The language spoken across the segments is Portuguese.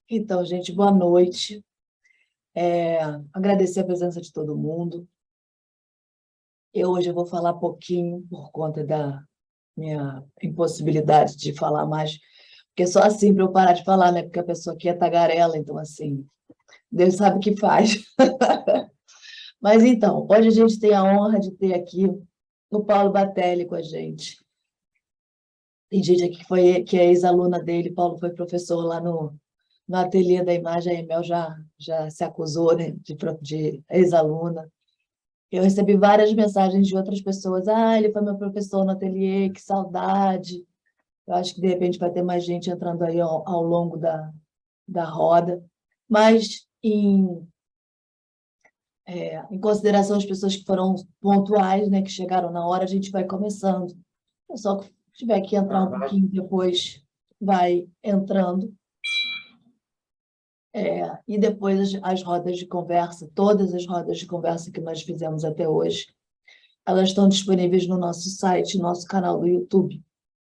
Então, gente, boa noite. Agradecer a presença de todo mundo. Hoje eu vou falar pouquinho por conta da minha impossibilidade de falar mais, porque só assim para eu parar de falar, né? Porque a pessoa aqui é tagarela, então assim, Deus sabe o que faz. Mas então, hoje a gente tem a honra de ter aqui o Paulo Batelli com a gente. Tem gente aqui que é ex-aluna dele, Paulo foi professor lá no ateliê da imagem, a Emel já se acusou, né, de ex-aluna. Eu recebi várias mensagens de outras pessoas. Ah, ele foi meu professor no ateliê, que saudade. Eu acho que, de repente, vai ter mais gente entrando aí ao longo da roda. Mas, em consideração às pessoas que foram pontuais, né, que chegaram na hora, a gente vai começando. O pessoal que tiver que entrar um Aham. pouquinho depois vai entrando. E depois as rodas de conversa, todas as rodas de conversa que nós fizemos até hoje, elas estão disponíveis no nosso site, no nosso canal do YouTube.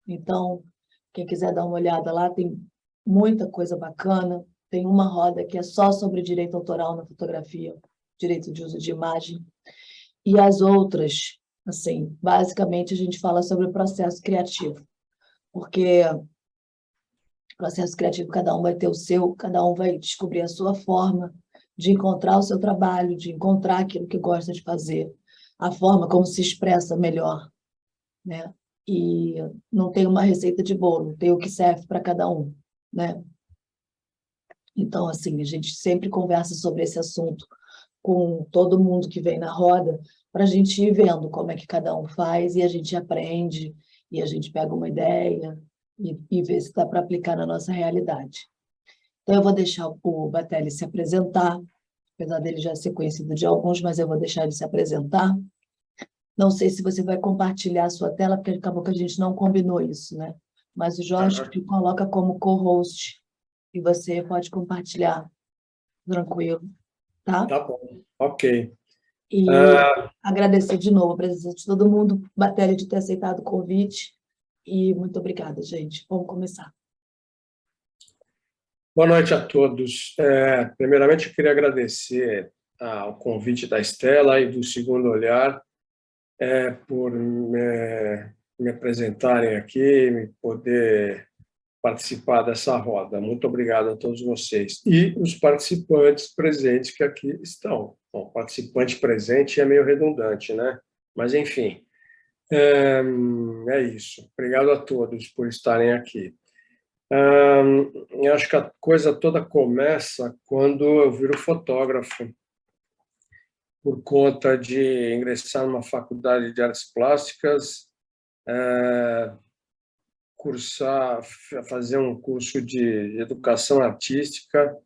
Então, quem quiser dar uma olhada lá, tem muita coisa bacana. Tem uma roda que é só sobre direito autoral na fotografia, direito de uso de imagem. E as outras, assim, basicamente a gente fala sobre o processo criativo, porque processo criativo, cada um vai ter o seu, cada um vai descobrir a sua forma de encontrar o seu trabalho, de encontrar aquilo que gosta de fazer, a forma como se expressa melhor, né? E não tem uma receita de bolo, tem o que serve para cada um, né? Então, assim, a gente sempre conversa sobre esse assunto com todo mundo que vem na roda, para a gente ir vendo como é que cada um faz, e a gente aprende, e a gente pega uma ideia, e vê se dá para aplicar na nossa realidade. Então, eu vou deixar o Batelli se apresentar, apesar dele já ser conhecido de alguns, mas eu vou deixar ele se apresentar. Não sei se você vai compartilhar a sua tela, porque acabou que a gente não combinou isso, né? Mas o Jorge Aham. te coloca como co-host e você pode compartilhar tranquilo, tá? Tá bom, ok. E Ah, agradecer de novo a presença de todo mundo, Batelli, de ter aceitado o convite. E muito obrigada, gente. Vamos começar. boa noite a todos. Primeiramente, eu queria agradecer ao convite da Estela e do Segundo Olhar por me apresentarem aqui, me poder participar dessa roda. Muito obrigado a todos vocês. E os participantes presentes que aqui estão. Bom, participante presente é meio redundante, né? Mas, enfim, é, é isso. Obrigado a todos por estarem aqui. Eu acho que a coisa toda começa quando eu viro fotógrafo, por conta de ingressar numa faculdade de artes plásticas, cursar, fazer um curso de educação artística,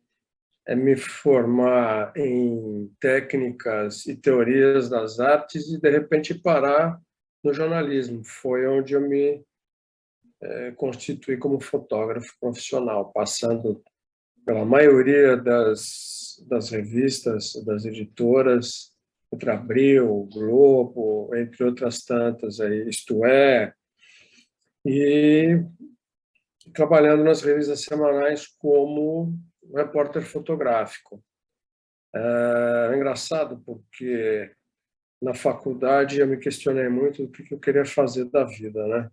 me formar em técnicas e teorias das artes e, de repente, parar no jornalismo. Foi onde eu me constituí como fotógrafo profissional, passando pela maioria das revistas, das editoras, entre Abril, Globo, entre outras tantas, aí, Isto É, e trabalhando nas revistas semanais como repórter fotográfico. É engraçado porque na faculdade eu me questionei muito do que eu queria fazer da vida, né?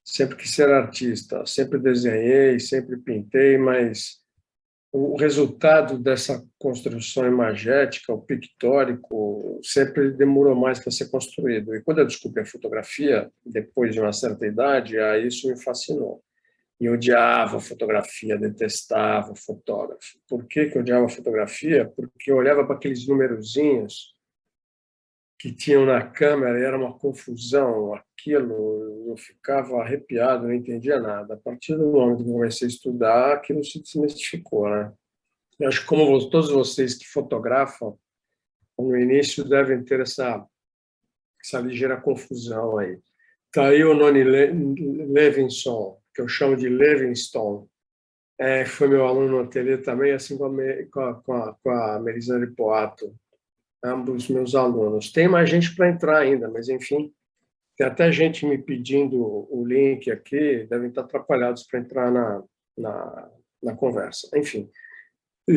Sempre quis ser artista, sempre desenhei, sempre pintei, mas o resultado dessa construção imagética, o pictórico, sempre demorou mais para ser construído. E quando eu descobri a fotografia, depois de uma certa idade, aí isso me fascinou. E eu odiava fotografia, detestava fotógrafo. Por que que eu odiava fotografia? Porque eu olhava para aqueles numerozinhos que tinham na câmera e era uma confusão, aquilo, eu ficava arrepiado, não entendia nada. A partir do momento que eu comecei a estudar, aquilo se desmistificou, né? Eu acho que como todos vocês que fotografam, no início devem ter essa ligeira confusão aí. Está aí o Noni Levinson, que eu chamo de Livingstone, foi meu aluno no ateliê também, assim com a Melisandre Poato, ambos meus alunos. Tem mais gente para entrar ainda, mas, enfim, tem até gente me pedindo o link aqui, devem estar atrapalhados para entrar na conversa. Enfim,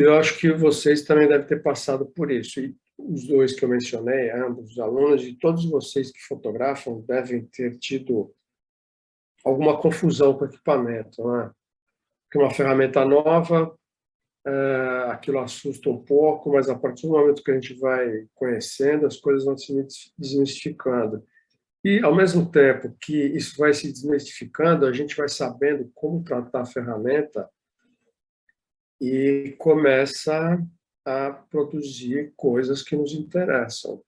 eu acho que vocês também devem ter passado por isso. E os dois que eu mencionei, ambos os alunos, e todos vocês que fotografam devem ter tido alguma confusão com o equipamento, né? Porque uma ferramenta nova, aquilo assusta um pouco, mas a partir do momento que a gente vai conhecendo, as coisas vão se desmistificando. E, ao mesmo tempo que isso vai se desmistificando, a gente vai sabendo como tratar a ferramenta e começa a produzir coisas que nos interessam.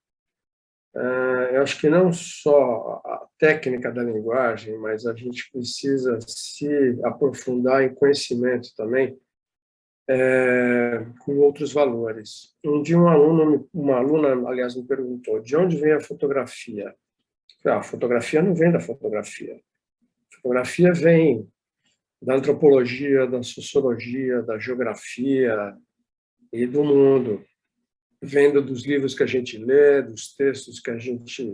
Eu acho que não só a técnica da linguagem, mas a gente precisa se aprofundar em conhecimento também, com outros valores. Um dia uma aluna, aliás, me perguntou de onde vem a fotografia. A fotografia não vem da fotografia. A fotografia vem da antropologia, da sociologia, da geografia e do mundo, vendo dos livros que a gente lê, dos textos que a gente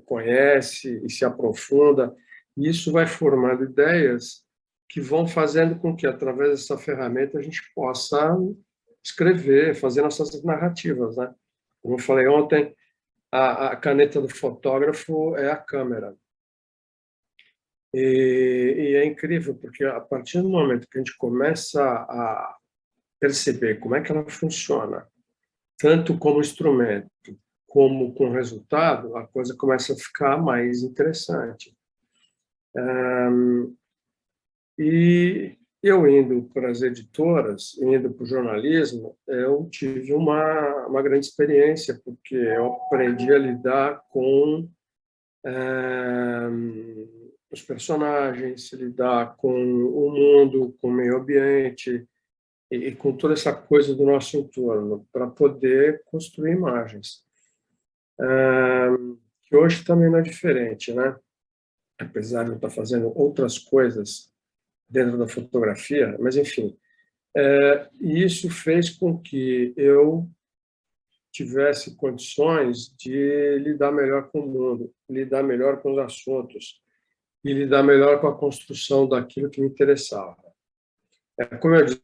conhece e se aprofunda. E isso vai formando ideias que vão fazendo com que, através dessa ferramenta, a gente possa escrever, fazer nossas narrativas, né? Como eu falei ontem, a caneta do fotógrafo é a câmera. E é incrível, porque a partir do momento que a gente começa a perceber como é que ela funciona, tanto como instrumento, como com resultado, a coisa começa a ficar mais interessante. E eu indo para as editoras, indo para o jornalismo, eu tive uma grande experiência, porque eu aprendi a lidar com os personagens, lidar com o mundo, com o meio ambiente e com toda essa coisa do nosso entorno, para poder construir imagens. Que hoje também não é diferente, né? Apesar de eu estar fazendo outras coisas dentro da fotografia, mas enfim, e isso fez com que eu tivesse condições de lidar melhor com o mundo, lidar melhor com os assuntos e lidar melhor com a construção daquilo que me interessava. Como eu disse,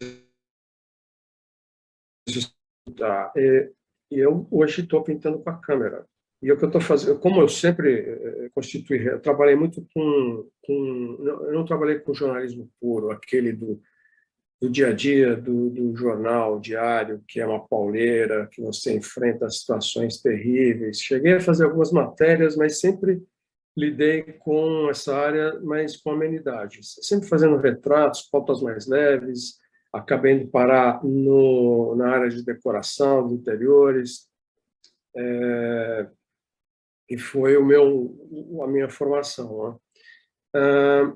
eu hoje estou pintando com a câmera. E o que eu estou fazendo, como eu sempre constituí, eu trabalhei muito eu não trabalhei com jornalismo puro, aquele do dia a dia, do jornal diário, que é uma pauleira, que você enfrenta situações terríveis. Cheguei a fazer algumas matérias, mas sempre lidei com essa área, mas com amenidades. Sempre fazendo retratos, pautas mais leves, acabei de parar na área de decoração, de interiores, e foi a minha formação, né?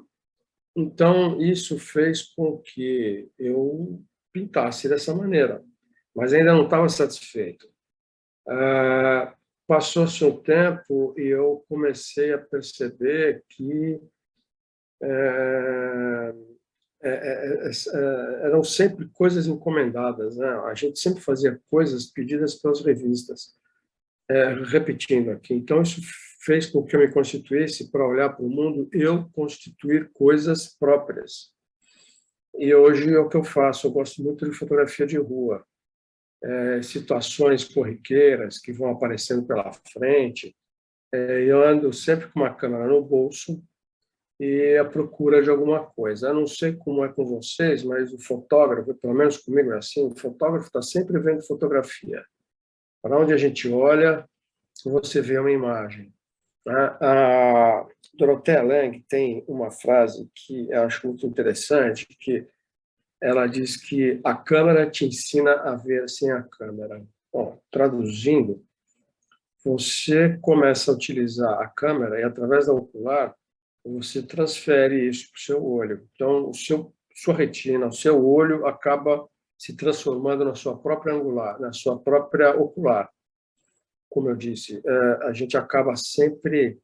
Então, isso fez com que eu pintasse dessa maneira, mas ainda não estava satisfeito. Passou-se um tempo e eu comecei a perceber que eram sempre coisas encomendadas, né? A gente sempre fazia coisas pedidas pelas revistas, repetindo aqui. Então, isso fez com que eu me constituísse para olhar para o mundo, eu constituir coisas próprias. E hoje é o que eu faço. Eu gosto muito de fotografia de rua, situações corriqueiras que vão aparecendo pela frente. Eu ando sempre com uma câmera no bolso e à procura de alguma coisa. Eu não sei como é com vocês, mas o fotógrafo, pelo menos comigo é assim, o fotógrafo está sempre vendo fotografia. Para onde a gente olha, você vê uma imagem. A Dorothea Lange tem uma frase que eu acho muito interessante, que ela diz que a câmera te ensina a ver sem a câmera. Bom, traduzindo, você começa a utilizar a câmera e, através da ocular, você transfere isso para o seu olho. Então, sua retina, o seu olho acaba se transformando na sua própria angular, na sua própria ocular. Como eu disse, a gente acaba sempre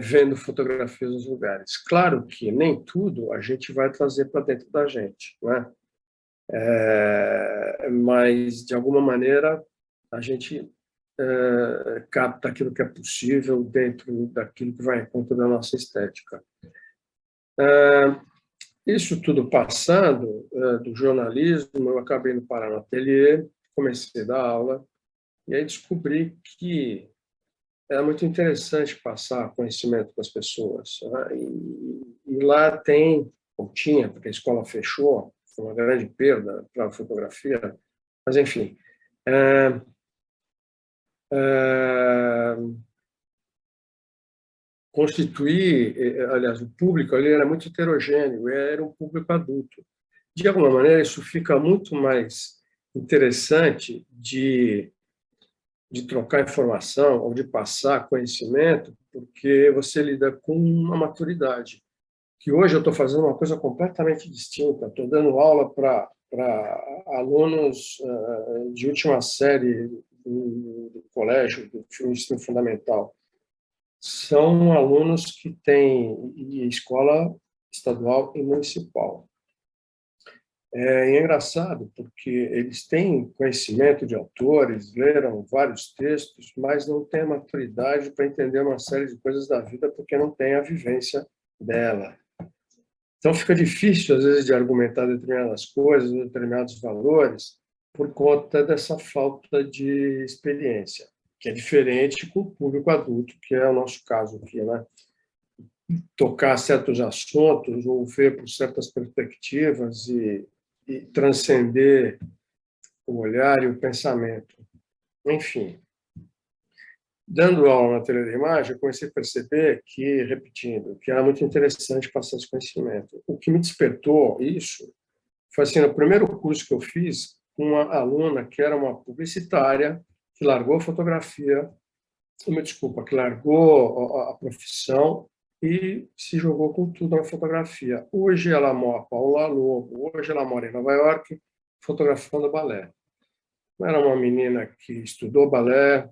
vendo fotografias nos lugares. Claro que nem tudo a gente vai trazer para dentro da gente, né? Mas, de alguma maneira, a gente capta aquilo que é possível dentro daquilo que vai em conta da nossa estética. isso tudo passando do jornalismo, eu acabei indo parar no ateliê, comecei a dar aula, e aí descobri que era muito interessante passar conhecimento para as pessoas, né? E lá tem, ou tinha, porque a escola fechou, foi uma grande perda para a fotografia, mas enfim. É, é, constituir, aliás, o público ali era muito heterogêneo, era um público adulto. De alguma maneira, isso fica muito mais interessante de trocar informação ou de passar conhecimento, porque você lida com uma maturidade. Que hoje eu estou fazendo uma coisa completamente distinta. Estou dando aula para alunos de última série do colégio, do ensino fundamental. São alunos que têm escola estadual e municipal. É engraçado, porque eles têm conhecimento de autores, leram vários textos, mas não têm a maturidade para entender uma série de coisas da vida, porque não têm a vivência dela. Então, fica difícil, às vezes, de argumentar determinadas coisas, determinados valores, por conta dessa falta de experiência, que é diferente com o público adulto, que é o nosso caso aqui, né? Tocar certos assuntos ou ver por certas perspectivas e transcender o olhar e o pensamento. Enfim, dando aula na teoria da imagem, eu comecei a perceber que, repetindo, que era muito interessante passar esse conhecimento. O que me despertou isso foi assim, no primeiro curso que eu fiz, uma aluna que era uma publicitária, que largou a fotografia, me desculpa, que largou a profissão e se jogou com tudo na fotografia. Hoje ela mora, Paula Lobo, hoje ela mora em Nova York, fotografando balé. Era uma menina que estudou balé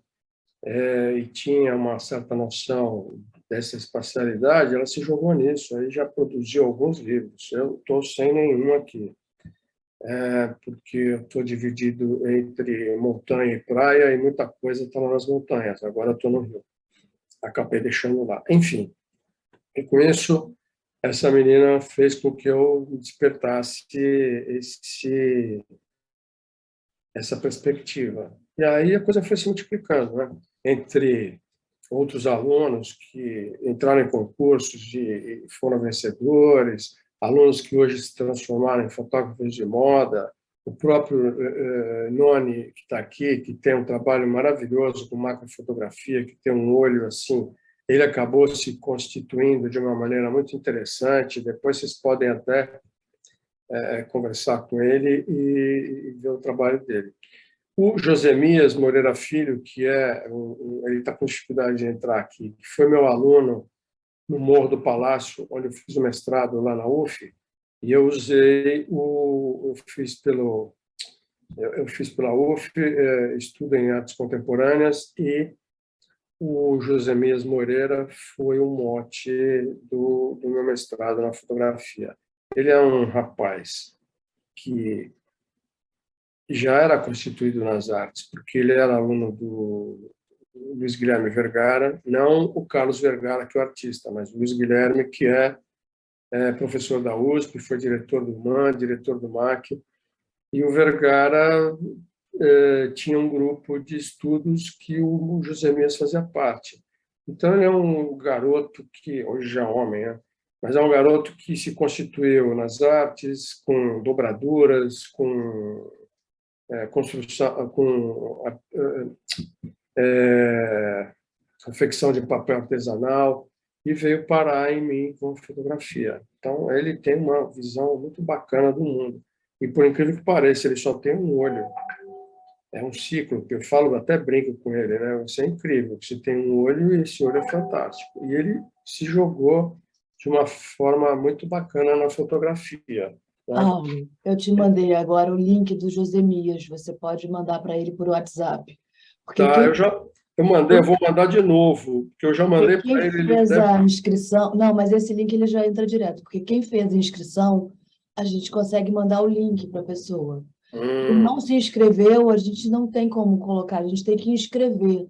e tinha uma certa noção dessa espacialidade, ela se jogou nisso, aí já produziu alguns livros. Eu estou sem nenhum aqui, porque eu estou dividido entre montanha e praia e muita coisa está lá nas montanhas. Agora estou no Rio. Acabei deixando lá. Enfim, e com isso, essa menina fez com que eu despertasse essa perspectiva. E aí a coisa foi se multiplicando, né? Entre outros alunos que entraram em concursos e foram vencedores, alunos que hoje se transformaram em fotógrafos de moda, o próprio Noni, que está aqui, que tem um trabalho maravilhoso com macrofotografia, que tem um olho assim, ele acabou se constituindo de uma maneira muito interessante. Depois vocês podem até conversar com ele e ver o trabalho dele. O Josemias Moreira Filho, que ele está com dificuldade de entrar aqui, que foi meu aluno no Morro do Palácio, onde eu fiz o mestrado lá na UF, e eu fiz pela UF, estudo em artes contemporâneas, e o Josemias Moreira foi o mote do meu mestrado na fotografia. Ele é um rapaz que já era constituído nas artes, porque ele era aluno do Luiz Guilherme Vergara, não o Carlos Vergara, que é o artista, mas o Luiz Guilherme, que é professor da USP, foi diretor do MAN, diretor do MAC, e o Vergara tinha um grupo de estudos que o José Mies fazia parte. Então, ele é um garoto que, hoje já é homem, né? Mas é um garoto que se constituiu nas artes, com dobraduras, com construção, com confecção de papel artesanal, e veio parar em mim com fotografia. Então, ele tem uma visão muito bacana do mundo. E, por incrível que pareça, ele só tem um olho. É um ciclo, que eu falo, até brinco com ele, né? Você é incrível, você tem um olho e esse olho é fantástico. E ele se jogou de uma forma muito bacana na fotografia. Né? Eu te mandei agora o link do Josemias, você pode mandar para ele por WhatsApp. Porque Tá, quem, eu vou mandar de novo, porque eu já porque mandei quem para ele, ele fez deve... a inscrição. Não, mas esse link ele já entra direto, porque quem fez a inscrição, a gente consegue mandar o link para a pessoa. Quem não se inscreveu, a gente não tem como colocar, a gente tem que inscrever.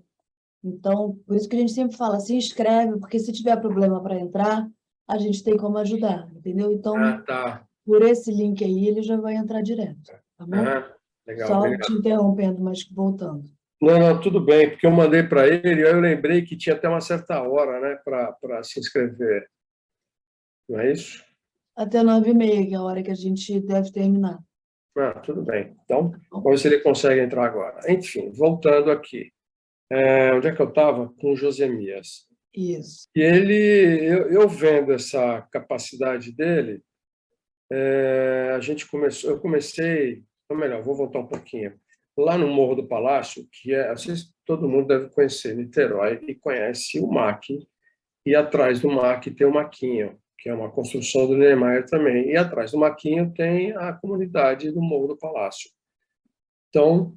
Então, por isso que a gente sempre fala, se inscreve, porque se tiver problema para entrar, a gente tem como ajudar, entendeu? Então, Tá. por esse link aí, ele já vai entrar direto, tá bom? Legal, Só te obrigado. interrompendo, mas voltando. Não, não, tudo bem, porque eu mandei para ele, aí eu lembrei que tinha até uma certa hora, né, para se inscrever. Não é isso? Até 9h30, que é a hora que a gente deve terminar. Tudo bem. Então, Tá bom? vamos ver se ele consegue entrar agora. Enfim, voltando aqui. Onde é que eu estava? Com o Josemias. Isso. E ele, eu vendo essa capacidade dele, eu comecei, ou melhor, vou voltar um pouquinho. Lá no Morro do Palácio, que é, vocês, todo mundo deve conhecer Niterói e conhece o MAC, e atrás do MAC tem o Maquinho, que é uma construção do Niemeyer também. E atrás do Maquinho tem a comunidade do Morro do Palácio. Então,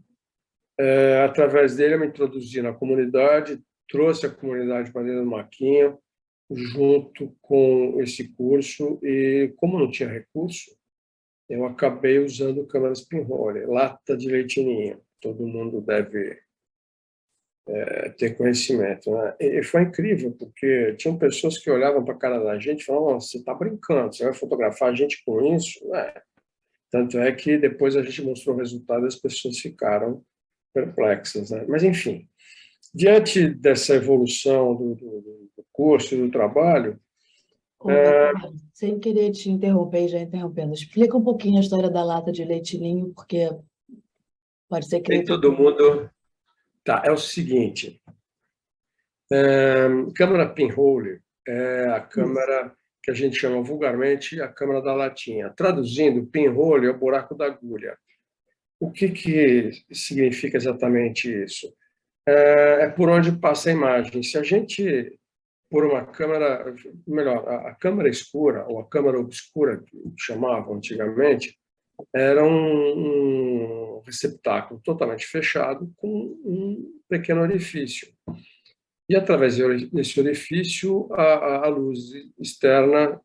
através dele, eu me introduzi na comunidade, trouxe a comunidade para dentro do Maquinho, junto com esse curso, e como não tinha recurso, eu acabei usando câmeras pinhole, lata de leite ninho. Todo mundo deve ter conhecimento, né? E foi incrível, porque tinham pessoas que olhavam para a cara da gente e falavam: você está brincando, você vai fotografar a gente com isso? Tanto é que depois a gente mostrou o resultado e as pessoas ficaram perplexas, né? Mas, enfim, diante dessa evolução do curso e do trabalho, Ô, Gabriel, sem querer te interromper e já interrompendo, explica um pouquinho a história da lata de leite ninho, porque pode ser que nem nem todo todo mundo... Tá, é o seguinte, câmera pinhole é a isso. câmera que a gente chama vulgarmente a câmera da latinha. Traduzindo, pinhole é o buraco da agulha. O que significa exatamente isso? É por onde passa a imagem. Se a gente, por uma câmera, melhor, a câmera escura, ou a câmera obscura, que chamavam antigamente, era um receptáculo totalmente fechado com um pequeno orifício. E, através desse orifício, a luz externa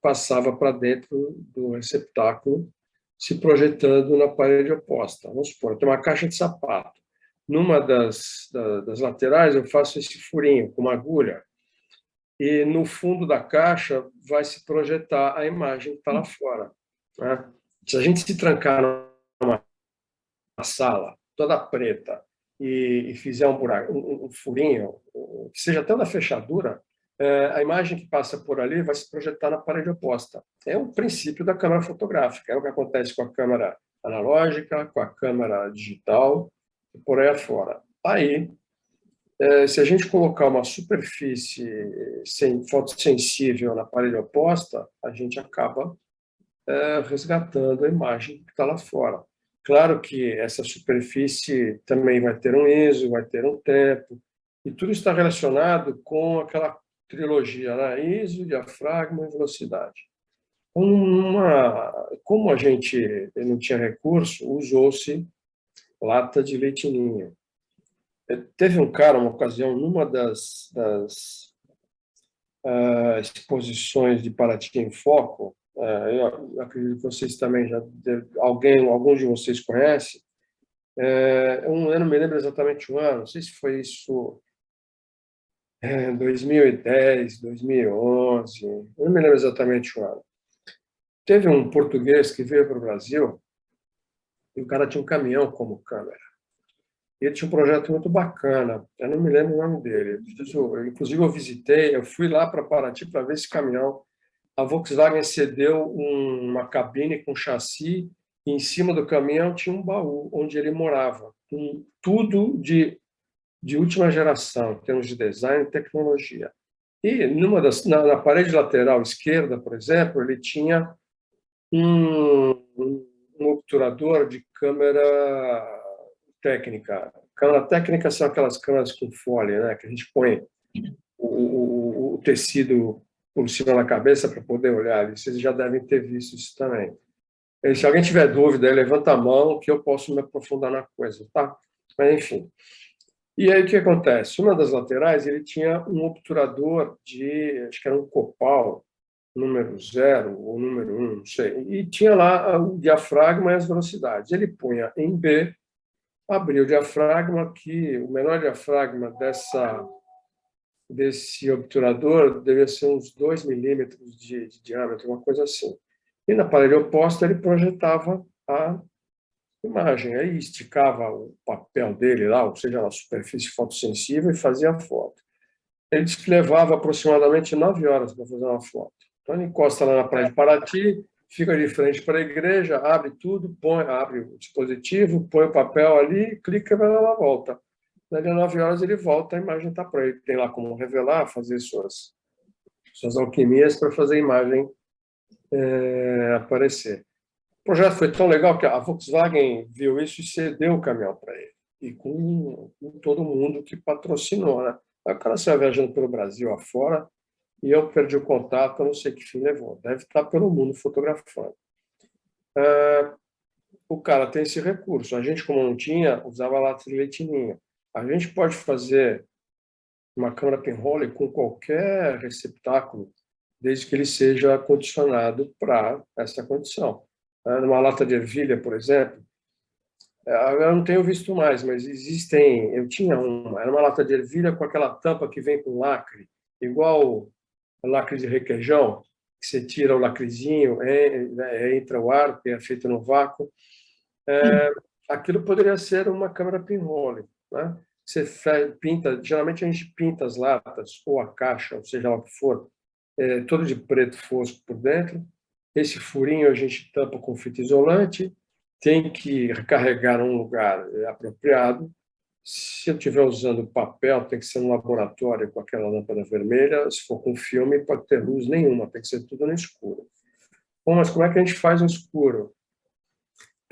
passava para dentro do receptáculo, se projetando na parede oposta. Vamos supor, tem uma caixa de sapato. Numa das laterais, eu faço esse furinho com uma agulha, e no fundo da caixa vai se projetar a imagem que está lá fora, né? Se a gente se trancar numa sala toda preta e fizer um buraco, um furinho, que seja até na fechadura, a imagem que passa por ali vai se projetar na parede oposta. É o princípio da câmera fotográfica, é o que acontece com a câmera analógica, com a câmera digital e por aí afora. Aí, se a gente colocar uma superfície fotossensível na parede oposta, a gente acaba resgatando a imagem que está lá fora. Claro que essa superfície também vai ter um ISO, vai ter um tempo, e tudo está relacionado com aquela trilogia, né? ISO, diafragma e velocidade. Como a gente não tinha recurso, usou-se lata de leite ninho. Teve um cara, uma ocasião, numa das exposições de Paraty em Foco, eu acredito que vocês também alguns de vocês conhecem. Eu não me lembro exatamente o ano, não sei se foi isso 2010, 2011, eu não me lembro exatamente o ano. Teve um português que veio para o Brasil e o cara tinha um caminhão como câmera. E ele tinha um projeto muito bacana, eu não me lembro o nome dele. Inclusive, eu visitei, eu fui lá para Paraty para ver esse caminhão. A Volkswagen cedeu uma cabine com chassi e em cima do caminhão tinha um baú onde ele morava, com tudo de última geração, em termos de design e tecnologia. E na parede lateral esquerda, por exemplo, ele tinha um obturador de câmera técnica. Câmera técnica são aquelas câmeras com folha, né, que a gente põe o tecido por cima da cabeça para poder olhar. Vocês já devem ter visto isso também. E se alguém tiver dúvida, levanta a mão que eu posso me aprofundar na coisa, tá? Mas, enfim. E aí, o que acontece? Uma das laterais, ele tinha um obturador acho que era um Copal, número 0 ou número 1, não sei. E tinha lá o diafragma e as velocidades. Ele punha em B, abria o diafragma, que o menor diafragma desse obturador devia ser uns 2 milímetros de diâmetro, uma coisa assim. E na parede oposta ele projetava a imagem, aí esticava o papel dele lá, ou seja, a superfície fotossensível, e fazia a foto. Ele disse que levava aproximadamente 9 horas para fazer uma foto. Então ele encosta lá na praia de Paraty, fica de frente para a igreja, abre tudo, abre o dispositivo, põe o papel ali, clica e vai dar uma volta. Dali a 9 horas ele volta, a imagem está pronta. Ele tem lá como revelar, fazer suas alquimias para fazer a imagem aparecer. O projeto foi tão legal que a Volkswagen viu isso e cedeu o caminhão para ele. E com todo mundo que patrocinou, né? Aí o cara saiu viajando pelo Brasil afora e eu perdi o contato, eu não sei que fim levou. Deve estar pelo mundo fotografando. O cara tem esse recurso. A gente, como não tinha, usava lata de leite ninho. A gente pode fazer uma câmera pinhole com qualquer receptáculo, desde que ele seja condicionado para essa condição. Numa lata de ervilha, por exemplo, eu não tenho visto mais, mas existem. Eu tinha uma, era uma lata de ervilha com aquela tampa que vem com lacre, igual lacre de requeijão, que você tira o lacrezinho, entra o ar, que é feito no vácuo. Aquilo poderia ser uma câmera pinhole, né? Você pinta, geralmente a gente pinta as latas ou a caixa, ou seja lá o que for, todo de preto fosco por dentro. Esse furinho a gente tampa com fita isolante, tem que recarregar num lugar apropriado. Se eu estiver usando papel, tem que ser no laboratório com aquela lâmpada vermelha. Se for com filme, pode ter luz nenhuma, tem que ser tudo no escuro. Bom, mas como é que a gente faz no escuro?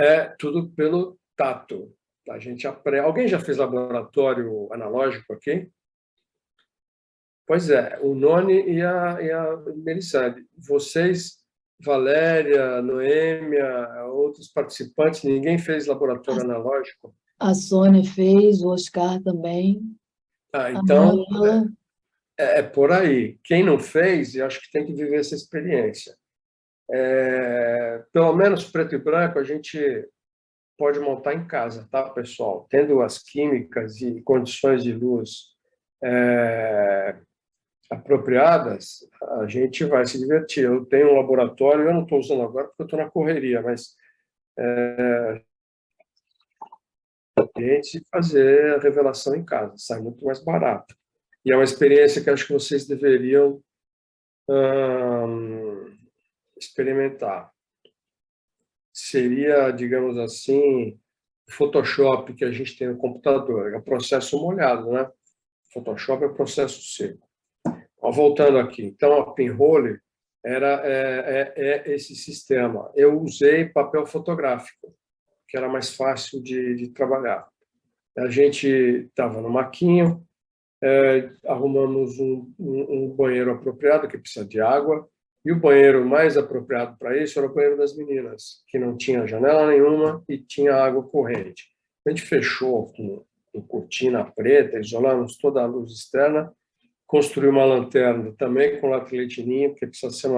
É tudo pelo tato. A gente aprende. Alguém já fez laboratório analógico aqui? Pois é, o Noni e a Melisande. Vocês, Valéria, Noêmia, outros participantes, ninguém fez laboratório analógico? A Sônia fez, o Oscar também, a Então, Manuela. é por aí. Quem não fez, eu acho que tem que viver essa experiência. Pelo menos preto e branco, a gente pode montar em casa, tá, pessoal? Tendo as químicas e condições de luz apropriadas, a gente vai se divertir. Eu tenho um laboratório, eu não estou usando agora porque eu estou na correria, mas a gente fazer a revelação em casa, sai muito mais barato. E é uma experiência que acho que vocês deveriam experimentar. Seria, digamos assim, o Photoshop que a gente tem no computador. É um processo molhado, né? Photoshop é um processo seco. Voltando aqui, então a Pinhole é esse sistema. Eu usei papel fotográfico, que era mais fácil de trabalhar. A gente estava no maquinho, arrumamos um banheiro apropriado, que precisa de água, e o banheiro mais apropriado para isso era o banheiro das meninas, que não tinha janela nenhuma e tinha água corrente. A gente fechou com cortina preta, isolamos toda a luz externa, construiu uma lanterna também com latrilitinho, porque precisa ser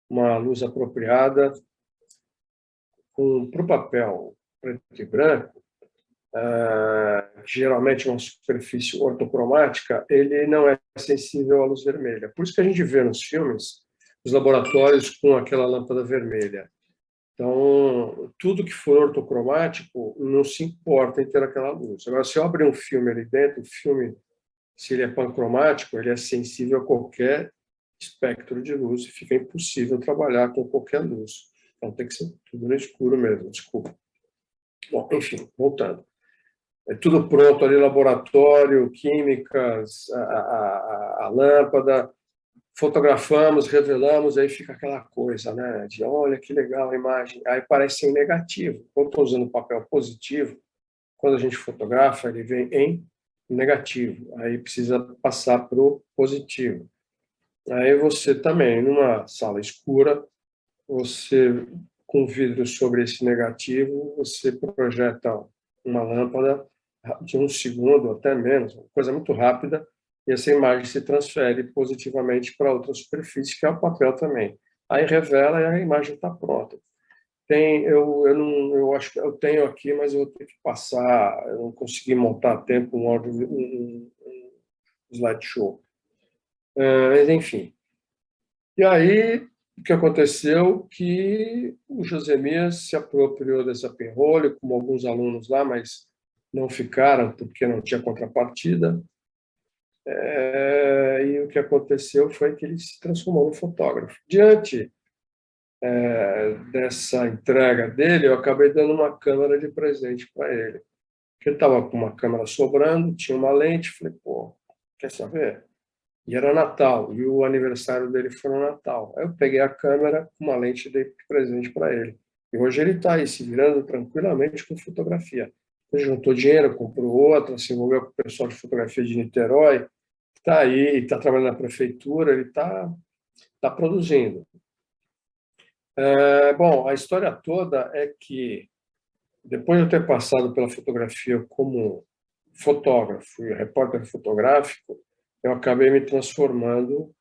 uma luz apropriada. Para o papel preto e branco, geralmente uma superfície ortocromática, ele não é sensível à luz vermelha. Por isso que a gente vê nos filmes os laboratórios com aquela lâmpada vermelha. Então, tudo que for ortocromático não se importa em ter aquela luz. Agora, se eu abrir um filme ali dentro, o filme, se ele é pancromático, ele é sensível a qualquer espectro de luz e fica impossível trabalhar com qualquer luz. Então, tem que ser tudo no escuro mesmo, desculpa. Bom, enfim, voltando. É tudo pronto ali, laboratório, químicas, a lâmpada, fotografamos, revelamos, aí fica aquela coisa, né, de olha que legal a imagem, aí parece ser negativo. Quando estou usando papel positivo, quando a gente fotografa, ele vem em negativo, aí precisa passar para o positivo. Aí você também, numa sala escura, você, com vidro sobre esse negativo, você projeta uma lâmpada de 1 segundo, até menos, uma coisa muito rápida, e essa imagem se transfere positivamente para outra superfície, que é o papel também. Aí revela e a imagem está pronta. Eu acho que eu tenho aqui, mas eu vou ter que passar, eu não consegui montar a tempo um slideshow. Mas, enfim. E aí, o que aconteceu? Que o Josemias se apropriou dessa penrolha, como alguns alunos lá, mas não ficaram porque não tinha contrapartida. E o que aconteceu foi que ele se transformou no fotógrafo. Diante dessa entrega dele, eu acabei dando uma câmera de presente para ele. Porque ele estava com uma câmera sobrando, tinha uma lente, falei, pô, quer saber? E era Natal, e o aniversário dele foi no Natal. Aí eu peguei a câmera com uma lente e dei de presente para ele. E hoje ele está aí se virando tranquilamente com fotografia. Ele juntou dinheiro, comprou outra, se envolveu com o pessoal de fotografia de Niterói, está aí, está trabalhando na prefeitura, ele está produzindo. Bom, a história toda é que, depois de eu ter passado pela fotografia como fotógrafo e repórter fotográfico, eu acabei me transformando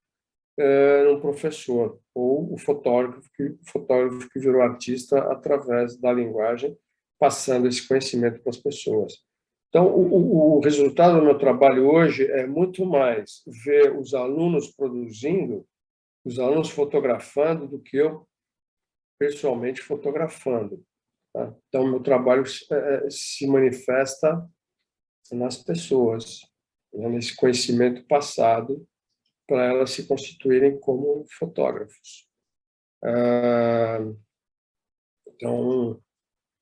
num professor, ou o fotógrafo que virou artista através da linguagem, passando esse conhecimento para as pessoas. Então, o resultado do meu trabalho hoje é muito mais ver os alunos produzindo, os alunos fotografando, do que eu pessoalmente fotografando. Tá? Então, meu trabalho se manifesta nas pessoas, né, nesse conhecimento passado, para elas se constituírem como fotógrafos. Então,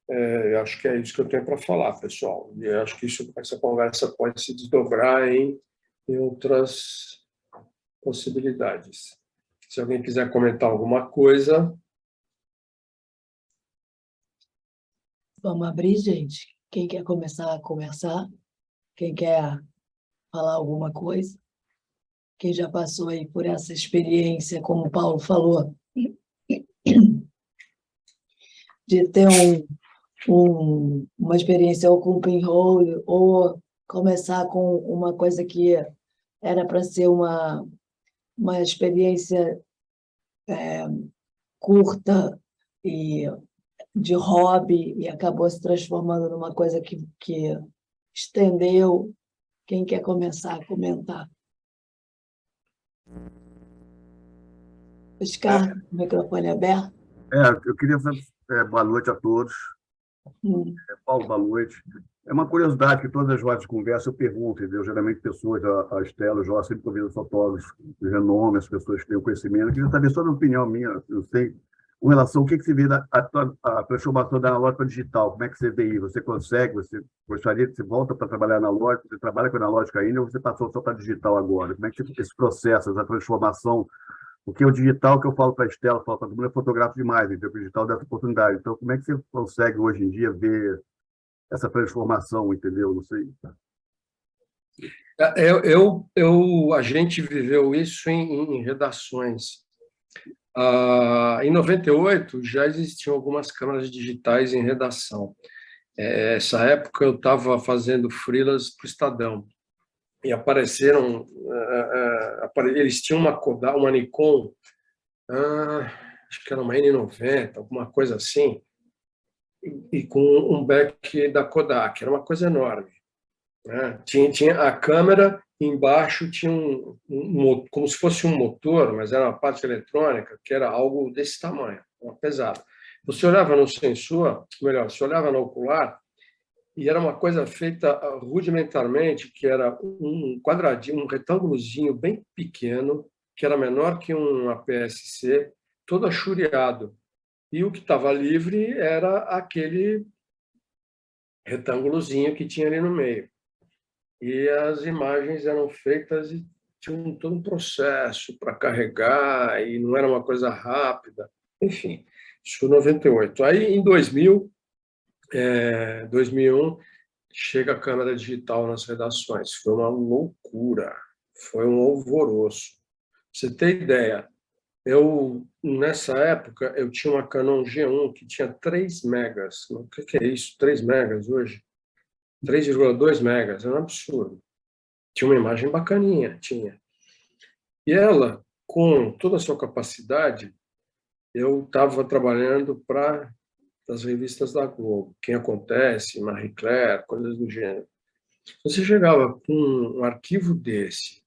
eu acho que é isso que eu tenho para falar, pessoal. E eu acho que essa conversa pode se desdobrar em outras possibilidades. Se alguém quiser comentar alguma coisa. Vamos abrir, gente. Quem quer começar a conversar? Quem quer falar alguma coisa? Quem já passou aí por essa experiência, como o Paulo falou, de ter uma experiência ou com pinhole, ou começar com uma coisa que era para ser uma experiência curta e de hobby e acabou se transformando numa coisa que estendeu. Quem quer começar a comentar? Oscar, microfone aberto. Eu queria fazer boa noite a todos. Paulo, boa noite. É uma curiosidade que todas as rodas de conversa eu pergunto, entendeu? Geralmente pessoas, a Estela, o Jó, sempre convidam fotógrafos de renome, as pessoas que têm o conhecimento. Eu queria saber só uma opinião minha, eu sei, com relação ao que você vê a transformação da analógica para digital. Como é que você vê aí? Você consegue? Você gostaria que você volta para trabalhar analógico? Você trabalha com analógica ainda ou você passou só para digital agora? Como é que esse processo, essa transformação? Porque o digital, que eu falo para a Estela, falo para todo mundo, é fotográfico demais, então o digital dá essa oportunidade. Então, como é que você consegue, hoje em dia, ver essa transformação, entendeu? Não sei. A gente viveu isso em redações. Em 98, já existiam algumas câmeras digitais em redação. Essa época, eu estava fazendo freelas para o Estadão. E apareceram... eles tinham uma Kodak, uma Nikon, acho que era uma N90, alguma coisa assim, e com um back da Kodak. Era uma coisa enorme. Né? Tinha a câmera, embaixo tinha como se fosse um motor, mas era uma parte eletrônica, que era algo desse tamanho, pesado. Você olhava no sensor, melhor, você olhava no ocular, e era uma coisa feita rudimentarmente, que era um quadradinho, um retângulozinho bem pequeno, que era menor que um APS-C, todo achureado. E o que estava livre era aquele retângulozinho que tinha ali no meio. E as imagens eram feitas e tinham todo um processo para carregar, e não era uma coisa rápida. Enfim, isso em 98. Aí, em 2001, chega a câmera digital nas redações. Foi uma loucura, foi um alvoroço. Pra você ter ideia, nessa época, eu tinha uma Canon G1 que tinha 3 megas. O que é isso? 3 megas hoje? 3,2 megas, é um absurdo. Tinha uma imagem bacaninha, tinha. E ela, com toda a sua capacidade, eu estava trabalhando para as revistas da Globo, Quem Acontece, Marie Claire, coisas do gênero. Você chegava com um arquivo desse,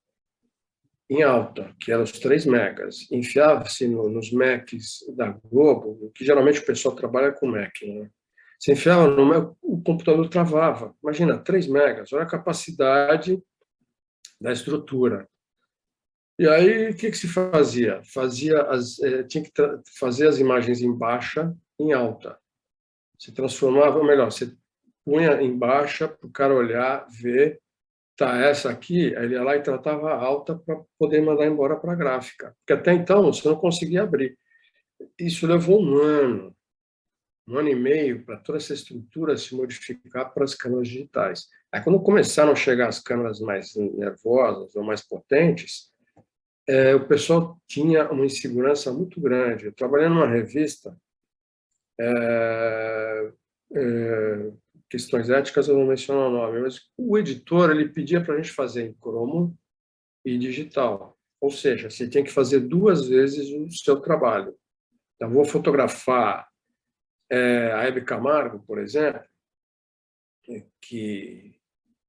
em alta, que era os 3 megas. Enfiava-se nos Macs da Globo, que geralmente o pessoal trabalha com Mac, né? Você enfiava no Mac, o computador travava. Imagina, 3 megas, olha a capacidade da estrutura. E aí, o que se fazia? Tinha que fazer as imagens em baixa, em alta. Se transformava, ou melhor, você punha em baixa para o cara olhar, ver, tá, essa aqui, aí ele ia lá e tratava alta para poder mandar embora para a gráfica. Porque até então você não conseguia abrir. Isso levou um ano e meio, para toda essa estrutura se modificar para as câmeras digitais. Aí, quando começaram a chegar as câmeras mais nervosas ou mais potentes, o pessoal tinha uma insegurança muito grande. Eu trabalhei numa revista, questões éticas eu não menciono o nome, mas o editor ele pedia para a gente fazer em cromo e digital. Ou seja, você tem que fazer 2 vezes o seu trabalho. Então, vou fotografar a Hebe Camargo, por exemplo, que,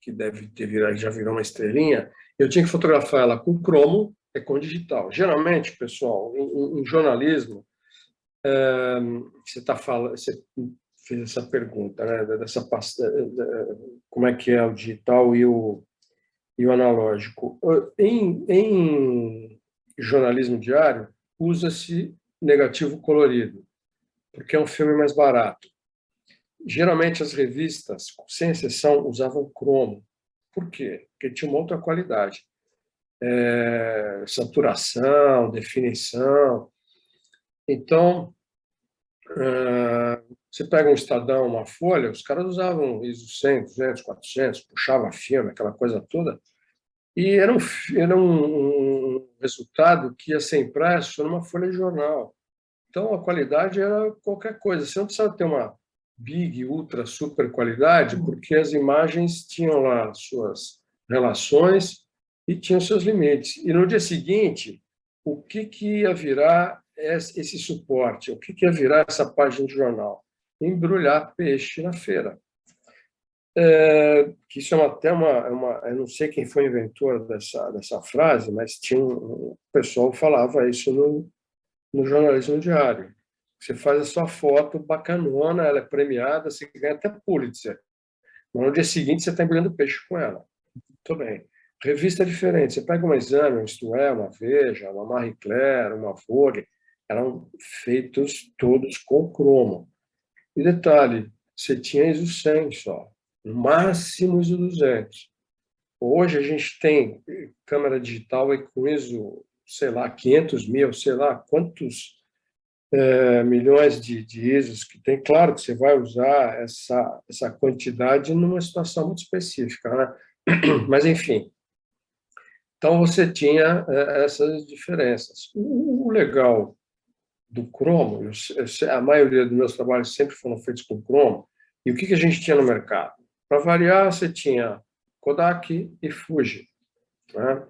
que deve ter virado, já virou uma estrelinha, eu tinha que fotografar ela com cromo e com digital. Geralmente, pessoal, em jornalismo, você fez essa pergunta, né, como é que é o digital e o analógico. Em jornalismo diário, usa-se negativo colorido, porque é um filme mais barato. Geralmente, as revistas, sem exceção, usavam cromo. Por quê? Porque tinha uma outra qualidade. Saturação, definição. Então, você pega um Estadão, uma Folha, os caras usavam ISO 100, 200, 400, puxava filme, aquela coisa toda, e era um resultado que ia ser impresso numa folha de jornal. Então, a qualidade era qualquer coisa. Você não precisava ter uma big, ultra, super qualidade, porque as imagens tinham lá suas relações e tinham seus limites. E no dia seguinte, o que ia virar esse suporte? O que ia virar essa página de jornal? Embrulhar peixe na feira. Que isso é até eu não sei quem foi o inventor dessa frase, mas tinha o pessoal falava isso no jornalismo diário. Você faz a sua foto bacanona, ela é premiada, você ganha até Pulitzer. Mas no dia seguinte você está embrulhando peixe com ela. Muito bem. Revista é diferente. Você pega uma Exame, um Isto É, uma Veja, uma Marie Claire, uma Vogue, eram feitos todos com cromo. E detalhe, você tinha ISO 100 só, no máximo ISO 200. Hoje a gente tem câmera digital e com ISO, sei lá, 500 mil, sei lá, quantos milhões de ISOs que tem. Claro que você vai usar essa quantidade numa situação muito específica, né? Mas, enfim, então você tinha essas diferenças. O legal do cromo, a maioria dos meus trabalhos sempre foram feitos com cromo, e o que a gente tinha no mercado? Para variar, você tinha Kodak e Fuji, né?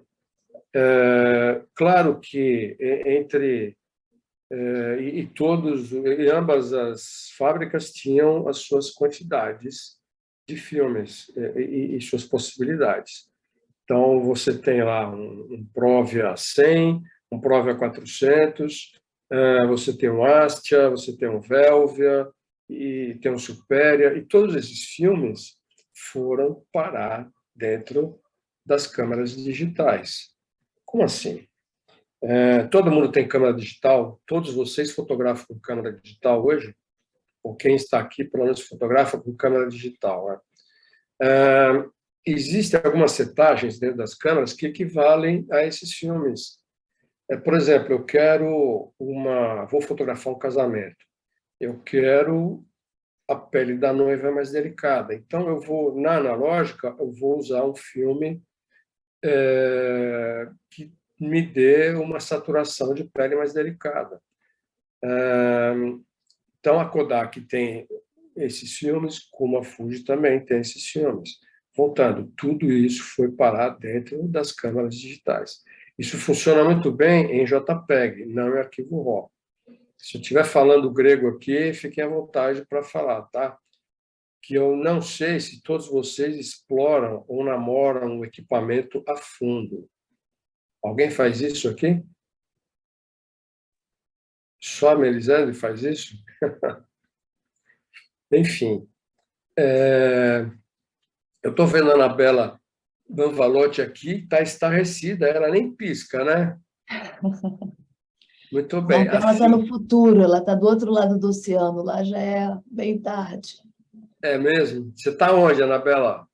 Claro que entre e ambas as fábricas tinham as suas quantidades de filmes e suas possibilidades. Então, você tem lá um Provia 100, um Provia 400, você tem um Astia, você tem um Velvia, e tem um Superia, e todos esses filmes foram parar dentro das câmeras digitais. Como assim? Todo mundo tem câmera digital? Todos vocês fotografam com câmera digital hoje? Ou quem está aqui, pelo menos, fotografa com câmera digital, né? Existem algumas setagens dentro das câmeras que equivalem a esses filmes. Por exemplo, vou fotografar um casamento. Eu quero a pele da noiva mais delicada. Então, na analógica, eu vou usar um filme que me dê uma saturação de pele mais delicada. Então, a Kodak tem esses filmes, como a Fuji também tem esses filmes. Voltando, tudo isso foi parar dentro das câmeras digitais. Isso funciona muito bem em JPEG, não em arquivo RAW. Se eu estiver falando grego aqui, fiquem à vontade para falar, tá? Que eu não sei se todos vocês exploram ou namoram o equipamento a fundo. Alguém faz isso aqui? Só a Melisandre faz isso? Enfim, eu estou vendo a Anabela Banvalotti aqui, está estarrecida, ela nem pisca, né? Muito bem. Ela está no futuro, ela está do outro lado do oceano, lá já é bem tarde. É mesmo? Você está onde, Anabela?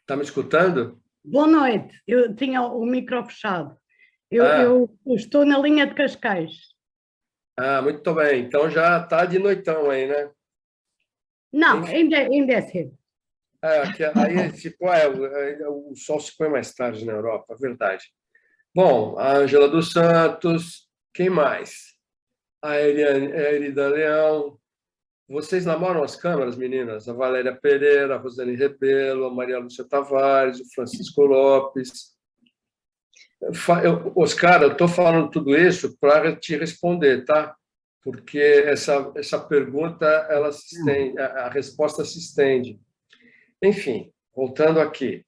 Está me escutando? Boa noite. Eu tinha o micro fechado. Eu estou na linha de Cascais. Muito bem. Então já está de noitão aí, né? Não, ainda é cedo. Aí, tipo, o sol se põe mais tarde na Europa, é verdade. Bom, a Ângela dos Santos, quem mais? A Erida Leão. Vocês namoram as câmeras, meninas? A Valéria Pereira, a Rosane Rebelo, a Maria Lúcia Tavares, o Francisco Lopes. Oscar, eu estou falando tudo isso para te responder, tá? Porque essa pergunta, ela se estende, a resposta se estende. Enfim, voltando aqui.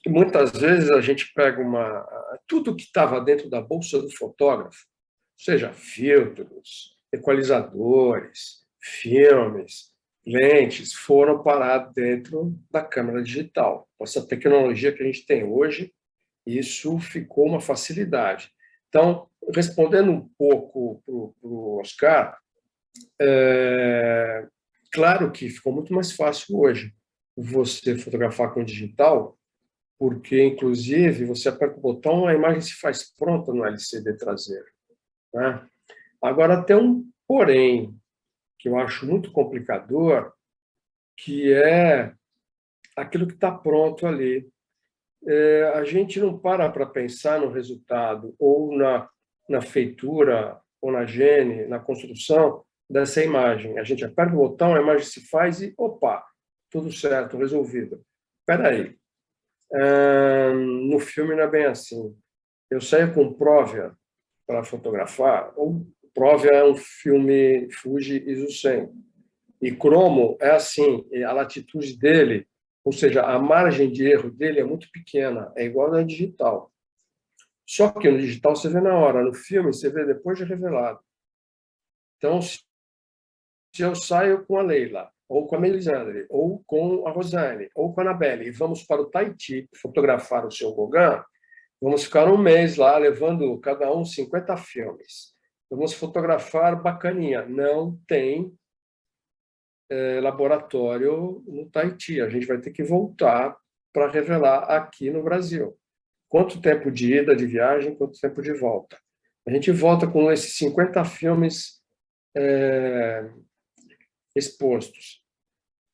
Muitas vezes a gente pega tudo que estava dentro da bolsa do fotógrafo, seja filtros, equalizadores, filmes, lentes, foram parar dentro da câmera digital. Com essa tecnologia que a gente tem hoje, isso ficou uma facilidade. Então, respondendo um pouco para o Oscar, claro que ficou muito mais fácil hoje você fotografar com digital, porque, inclusive, você aperta o botão, a imagem se faz pronta no LCD traseiro, né? Agora, tem um porém, que eu acho muito complicador, que é aquilo que está pronto ali. A gente não para pensar no resultado, ou na feitura, ou na gene, na construção dessa imagem. A gente aperta o botão, a imagem se faz e, opa, tudo certo, resolvido. Espera aí. No filme não é bem assim. Eu saio com Provia para fotografar. O Provia é um filme Fuji ISO 100. E cromo é assim, a latitude dele, ou seja, a margem de erro dele é muito pequena, é igual na digital. Só que no digital você vê na hora, no filme você vê depois de revelado. Então, se eu saio com a Leila, ou com a Melisandre, ou com a Rosane, ou com a Anabelle, e vamos para o Tahiti fotografar o seu Gauguin, vamos ficar um mês lá, levando cada um 50 filmes. Vamos fotografar bacaninha. Não tem laboratório no Tahiti. A gente vai ter que voltar para revelar aqui no Brasil. Quanto tempo de ida, de viagem, quanto tempo de volta. A gente volta com esses 50 filmes expostos.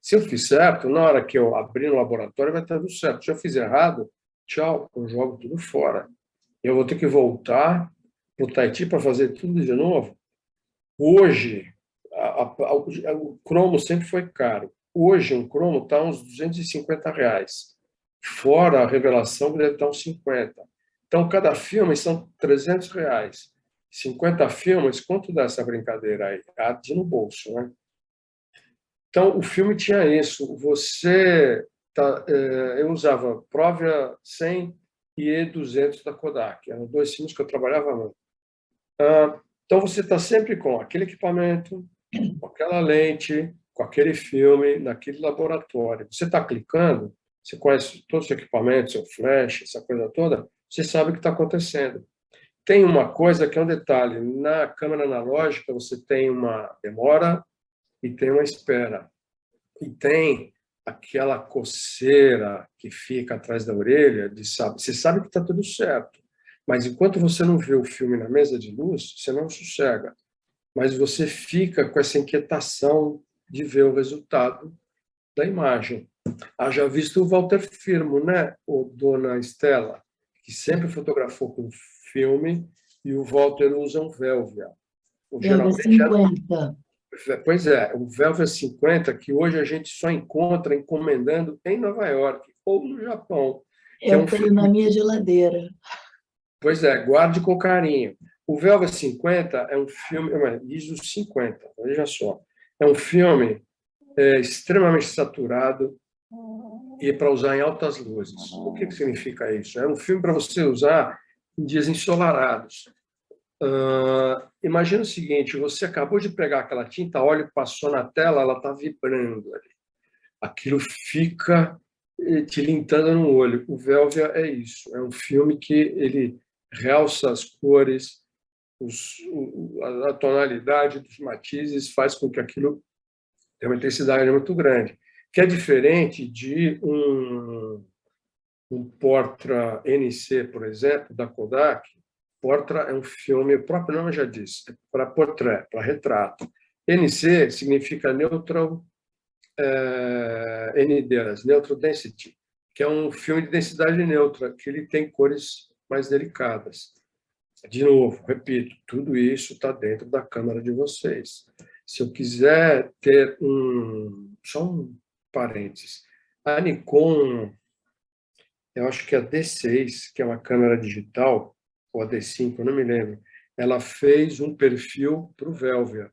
Se eu fiz certo, na hora que eu abrir no laboratório, vai estar tudo certo. Se eu fizer errado, tchau, eu jogo tudo fora. Eu vou ter que voltar para o Tahiti para fazer tudo de novo. Hoje, o cromo sempre foi caro. Hoje, um cromo está uns R$250. Fora a revelação, que deve estar uns 50. Então, cada filme são R$300. 50 filmes, quanto dá essa brincadeira aí? Arde no bolso, né? Então, o filme tinha isso. Eu usava Provia 100 e E200 da Kodak. Eram dois filmes que eu trabalhava muito. Então, você está sempre com aquele equipamento, com aquela lente, com aquele filme, naquele laboratório. Você está clicando, você conhece todos os equipamentos, seu flash, essa coisa toda, você sabe o que está acontecendo. Tem uma coisa que é um detalhe. Na câmera analógica, você tem uma demora e tem uma espera. E tem aquela coceira que fica atrás da orelha, você sabe que está tudo certo, mas enquanto você não vê o filme na mesa de luz, você não sossega. Mas você fica com essa inquietação de ver o resultado da imagem. Haja visto o Walter Firmo, né, o Dona Estela, que sempre fotografou com filme, e o Walter usa um Velvia. Geralmente 50. Pois é, o Velvia 50, que hoje a gente só encontra encomendando em Nova York ou no Japão. Eu tenho na minha geladeira. Pois é, guarde com carinho. O Velvia 50 é um filme, diz os 50, veja só. É um filme extremamente saturado, e para usar em altas luzes. O que significa isso? É um filme para você usar em dias ensolarados. Imagina o seguinte, você acabou de pegar aquela tinta, óleo passou na tela, ela está vibrando ali. Aquilo fica tilintando no olho. O Velvia é isso, é um filme que ele realça as cores, a tonalidade dos matizes, faz com que aquilo tenha uma intensidade muito grande, que é diferente de um Portra NC, por exemplo, da Kodak. Portra é um filme, o próprio nome já diz, é para portrait, para retrato. NC significa Neutral ND, Neutral Density, que é um filme de densidade neutra, que ele tem cores mais delicadas. De novo, repito, tudo isso está dentro da câmera de vocês. Se eu quiser ter só um parênteses, a Nikon, eu acho que a D6, que é uma câmera digital, ou a D5, eu não me lembro, ela fez um perfil para o Velvia.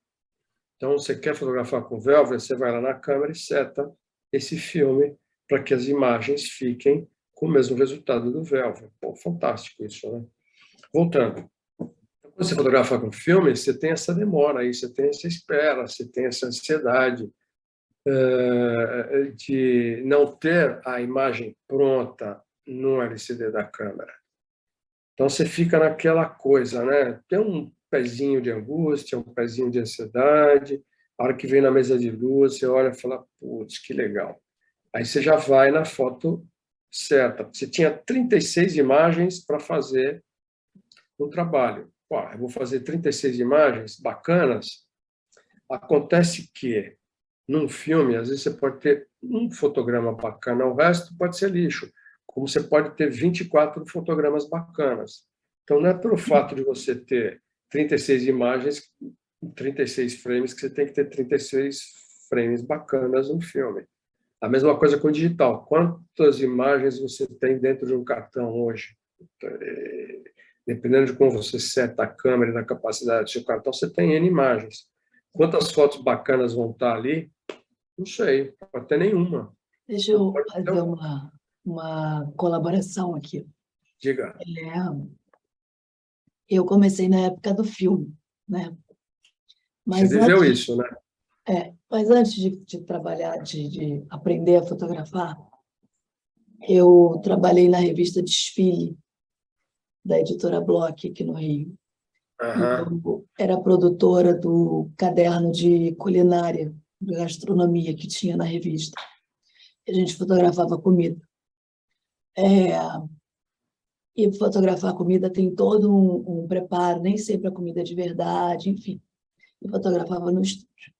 Então, você quer fotografar com Velvia, você vai lá na câmera e seta esse filme para que as imagens fiquem com o mesmo resultado do Velvia. Pô, fantástico isso, né? Voltando. Quando você fotografa com filme, você tem essa demora aí, você tem essa espera, você tem essa ansiedade de não ter a imagem pronta no LCD da câmera. Então, você fica naquela coisa, né? Tem um pezinho de angústia, um pezinho de ansiedade. A hora que vem na mesa de luz, você olha e fala, putz, que legal. Aí você já vai na foto certa. Você tinha 36 imagens para fazer um trabalho. Pô, eu vou fazer 36 imagens bacanas. Acontece que, num filme, às vezes você pode ter um fotograma bacana, o resto pode ser lixo. Como você pode ter 24 fotogramas bacanas. Então, não é pelo fato de você ter 36 imagens, 36 frames, que você tem que ter 36 frames bacanas no filme. A mesma coisa com o digital. Quantas imagens você tem dentro de um cartão hoje? Dependendo de como você seta a câmera e da capacidade do seu cartão, você tem N imagens. Quantas fotos bacanas vão estar ali? Não sei, pode ter nenhuma. Deixa eu fazer uma colaboração aqui. Diga. Eu comecei na época do filme, né? Mas você viveu isso, né? Mas antes de trabalhar, de aprender a fotografar, eu trabalhei na revista Desfile, da editora Bloch, aqui no Rio. Eu era produtora do caderno de culinária, de gastronomia que tinha na revista. A gente fotografava comida. E fotografar comida tem todo um preparo, nem sempre a comida é de verdade, enfim. Eu fotografava no estúdio.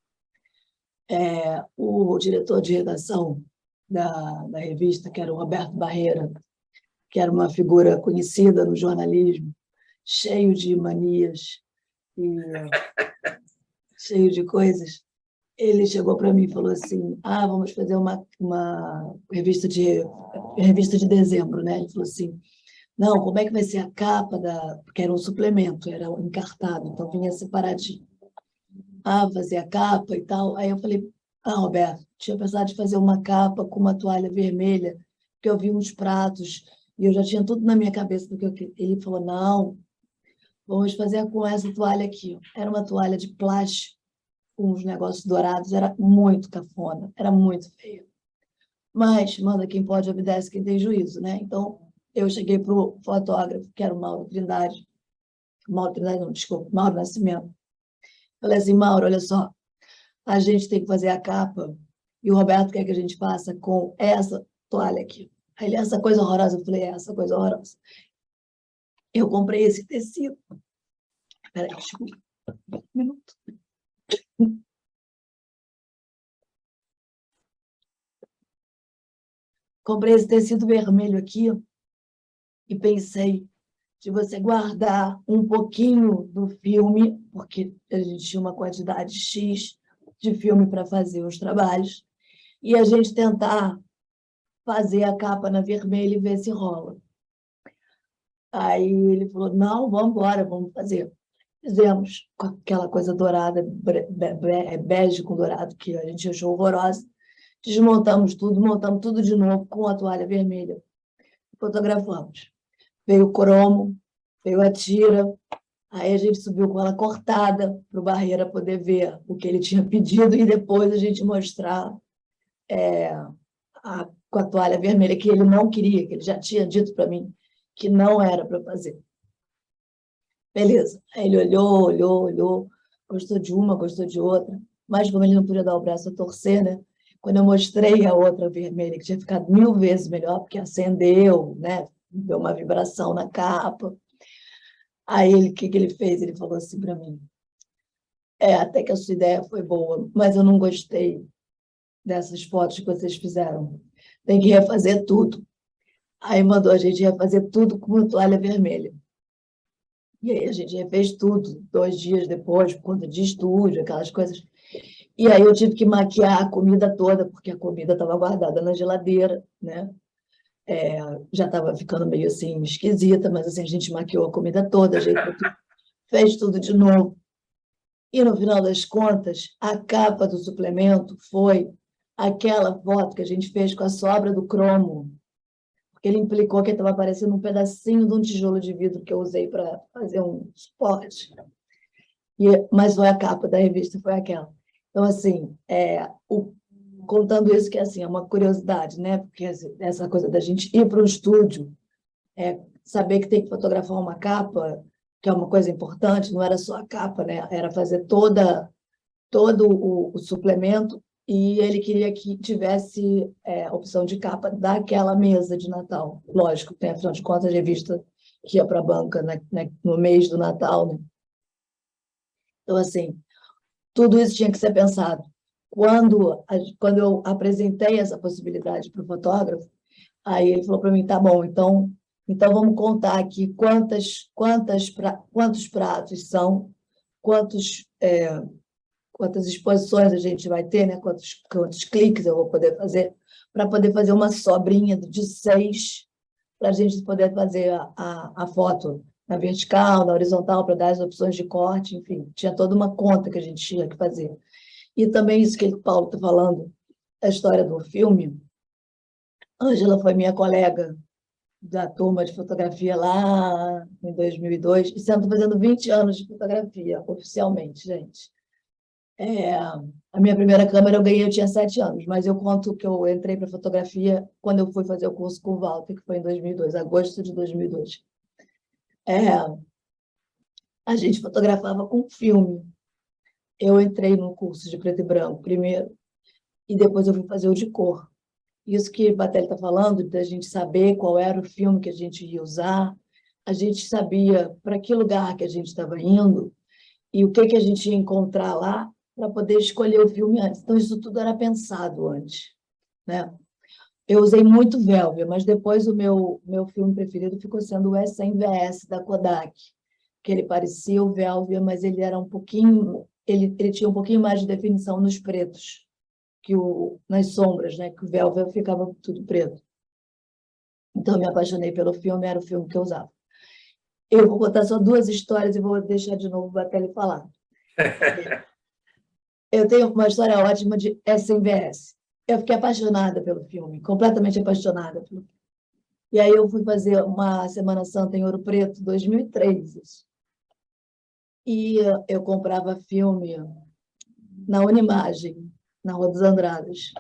O diretor de redação da revista, que era o Roberto Barreira, que era uma figura conhecida no jornalismo, cheio de manias e cheio de coisas, ele chegou para mim e falou assim, vamos fazer uma revista de dezembro, né? Ele falou assim, não, como é que vai ser a capa porque era um suplemento, era encartado, então vinha separadinho. Fazer a capa e tal. Aí eu falei, Roberto, tinha pensado de fazer uma capa com uma toalha vermelha, porque eu vi uns pratos e eu já tinha tudo na minha cabeça do que eu queria. Ele falou, não, vamos fazer com essa toalha aqui. Era uma toalha de plástico, com uns negócios dourados, era muito cafona, era muito feio. Mas manda quem pode, obedece quem tem juízo, né? Então, eu cheguei para o fotógrafo, que era o Mauro Trindade, Mauro Nascimento. Falei assim, Mauro, olha só, a gente tem que fazer a capa e o Roberto quer que a gente faça com essa toalha aqui. Aí ele, essa coisa horrorosa, eu falei, essa coisa horrorosa. Eu comprei esse tecido. Espera aí, deixa eu... Um minuto. Comprei esse tecido vermelho aqui e pensei de você guardar um pouquinho do filme, porque a gente tinha uma quantidade X de filme para fazer os trabalhos, e a gente tentar fazer a capa na vermelha e ver se rola. Aí ele falou, não, vamos embora, vamos fazer. Fizemos com aquela coisa dourada, bege com dourado, que a gente achou horrorosa. Desmontamos tudo, montamos tudo de novo com a toalha vermelha. Fotografamos. Veio o cromo, veio a tira, aí a gente subiu com ela cortada para o Barreira poder ver o que ele tinha pedido e depois a gente mostrar com a toalha vermelha, que ele não queria, que ele já tinha dito para mim que não era para fazer. Beleza. Aí ele olhou, gostou de uma, gostou de outra, mas como ele não podia dar o braço a torcer, né? Quando eu mostrei a outra vermelha, que tinha ficado 1000 vezes melhor, porque acendeu, né? Deu uma vibração na capa. Aí o que ele fez? Ele falou assim para mim: até que a sua ideia foi boa, mas eu não gostei dessas fotos que vocês fizeram. Tem que refazer tudo. Aí mandou a gente refazer tudo com a toalha vermelha. E aí a gente refez tudo, 2 dias depois, por conta de estúdio, aquelas coisas. E aí eu tive que maquiar a comida toda, porque a comida estava guardada na geladeira, né? Já estava ficando meio assim esquisita, mas assim, a gente maquiou a comida toda, a gente fez tudo de novo. E no final das contas, a capa do suplemento foi aquela foto que a gente fez com a sobra do cromo, porque ele implicou que estava aparecendo um pedacinho de um tijolo de vidro que eu usei para fazer um suporte. Mas foi a capa da revista, foi aquela. Então, assim, contando isso, que assim, é uma curiosidade, né? Porque essa coisa da gente ir para um estúdio, saber que tem que fotografar uma capa, que é uma coisa importante, não era só a capa, né? Era fazer todo o suplemento, e ele queria que tivesse opção de capa daquela mesa de Natal. Lógico, tem, afinal de contas, a revista que ia para a banca, né, no mês do Natal, né? Então, assim, tudo isso tinha que ser pensado. Quando eu apresentei essa possibilidade para o fotógrafo, aí ele falou para mim: tá bom, então vamos contar aqui quantos pratos são, quantas exposições a gente vai ter, né? Quantos cliques eu vou poder fazer, para poder fazer uma sobrinha de 6, para a gente poder fazer a foto na vertical, na horizontal, para dar as opções de corte, enfim, tinha toda uma conta que a gente tinha que fazer. E também isso que o Paulo está falando, a história do filme. Ângela foi minha colega da turma de fotografia lá em 2002, e estamos fazendo 20 anos de fotografia, oficialmente, gente. A minha primeira câmera eu tinha 7 anos, mas eu conto que eu entrei para fotografia quando eu fui fazer o curso com o Walter, que foi em 2002, agosto de 2002. A gente fotografava com filme. Eu entrei no curso de preto e branco primeiro, e depois eu fui fazer o de cor. Isso que o Batelli está falando, da gente saber qual era o filme que a gente ia usar, a gente sabia para que lugar que a gente estava indo e o que a gente ia encontrar lá para poder escolher o filme antes. Então, isso tudo era pensado antes, né? Eu usei muito Velvia, mas depois o meu filme preferido ficou sendo o S100VS da Kodak, que ele parecia o Velvia, mas ele era um pouquinho, ele tinha um pouquinho mais de definição nos pretos, nas sombras, né? Que o Velvia ficava tudo preto. Então, eu me apaixonei pelo filme, era o filme que eu usava. Eu vou contar só 2 histórias e vou deixar de novo o Batelli falar. Eu tenho uma história ótima de S100VS. Eu fiquei apaixonada pelo filme, completamente apaixonada. E aí eu fui fazer uma Semana Santa em Ouro Preto, 2003. Isso. E eu comprava filme na Unimagem, na Rua dos Andradas.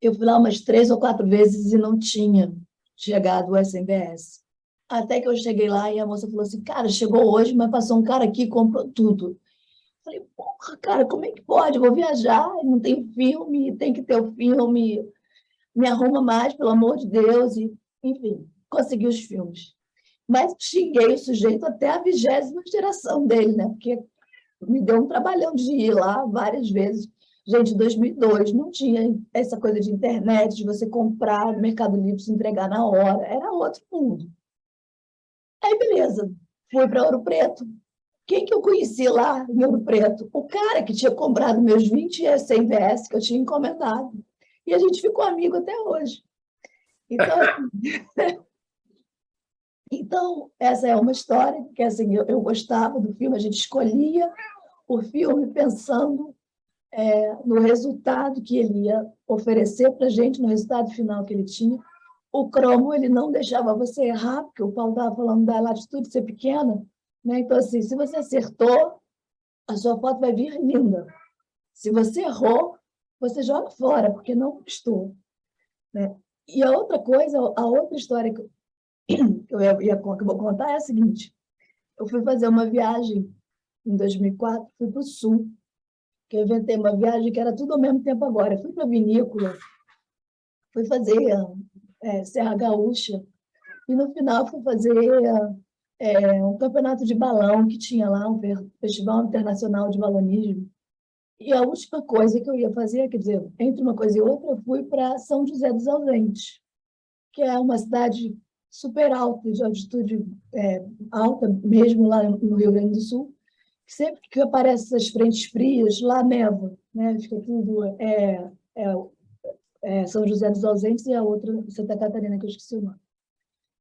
Eu fui lá umas 3 ou 4 vezes e não tinha chegado o S100VS. Até que eu cheguei lá e a moça falou assim: cara, chegou hoje, mas passou um cara aqui e comprou tudo. Falei: porra, cara, como é que pode? Eu vou viajar, não tem filme, tem que ter o filme, me arruma mais, pelo amor de Deus. E, enfim, consegui os filmes. Mas xinguei o sujeito até a 20ª geração dele, né? Porque me deu um trabalhão de ir lá várias vezes. Gente, em 2002 não tinha essa coisa de internet, de você comprar no Mercado Livre, se entregar na hora. Era outro mundo. Aí, beleza, fui para Ouro Preto. Quem que eu conheci lá em Ouro Preto? O cara que tinha comprado meus 20 S100VS que eu tinha encomendado. E a gente ficou amigo até hoje. Então, então essa é uma história que assim, eu gostava do filme, a gente escolhia o filme pensando no resultado que ele ia oferecer para a gente, no resultado final que ele tinha. O cromo, ele não deixava você errar, porque o Paulo estava falando da latitude ser pequena, né? Então, assim, se você acertou, a sua foto vai vir linda. Se você errou, você joga fora, porque não gostou, né? E a outra coisa, a outra história que eu vou contar é a seguinte. Eu fui fazer uma viagem em 2004, fui para o Sul, que eu inventei uma viagem que era tudo ao mesmo tempo agora. Eu fui para a vinícola, fui fazer Serra Gaúcha, e no final fui fazer um campeonato de balão que tinha lá, um Festival Internacional de Balonismo. E a última coisa que eu ia fazer, quer dizer, entre uma coisa e outra, eu fui para São José dos Ausentes, que é uma cidade super alta, de altitude alta, mesmo lá no Rio Grande do Sul. Sempre que aparecem essas frentes frias, lá neva, né? Fica tudo... São José dos Ausentes e a outra, Santa Catarina, que eu esqueci o nome.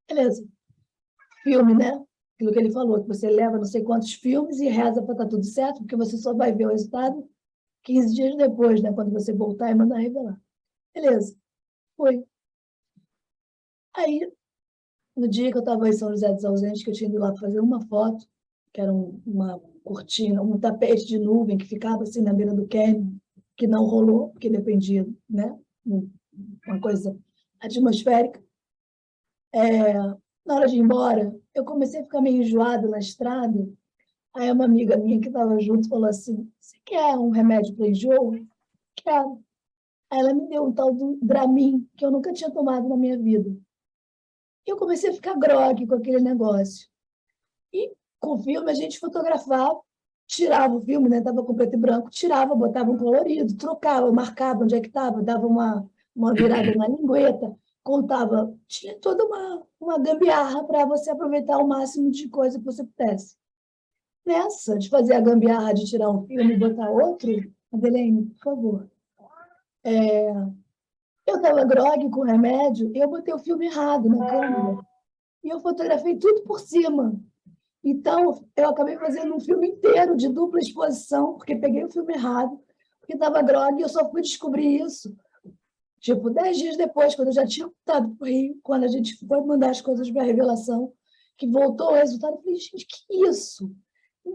Beleza. Filme, né? Aquilo que ele falou, que você leva não sei quantos filmes e reza para estar tudo certo, porque você só vai ver o resultado 15 dias depois, né? Quando você voltar e mandar revelar. Beleza. Foi. Aí, no dia que eu estava em São José dos Ausentes, que eu tinha ido lá fazer uma foto, que era uma cortina, um tapete de nuvem que ficava assim na beira do cânion, que não rolou, porque dependia, né? Uma coisa atmosférica. Na hora de ir embora, eu comecei a ficar meio enjoada na estrada. Aí uma amiga minha que estava junto falou assim, você quer um remédio para enjoo? Quero. Aí ela me deu um tal do Dramin, que eu nunca tinha tomado na minha vida. E eu comecei a ficar grogue com aquele negócio. E com o filme a gente fotografava, tirava o filme, né? Estava com preto e branco, tirava, botava um colorido, trocava, marcava onde é que estava, dava uma virada na lingueta, contava, tinha toda uma gambiarra para você aproveitar o máximo de coisa que você pudesse. Nessa de fazer a gambiarra de tirar um filme e botar outro, Adelene, por favor. Eu estava grogue com remédio e eu botei o filme errado na câmera. E eu fotografei tudo por cima. Então, eu acabei fazendo um filme inteiro de dupla exposição, porque peguei o filme errado, porque estava grogue e eu só fui descobrir isso. Tipo, 10 dias depois, quando eu já tinha voltado para o Rio, quando a gente foi mandar as coisas para a revelação, que voltou o resultado, eu falei, gente, que isso?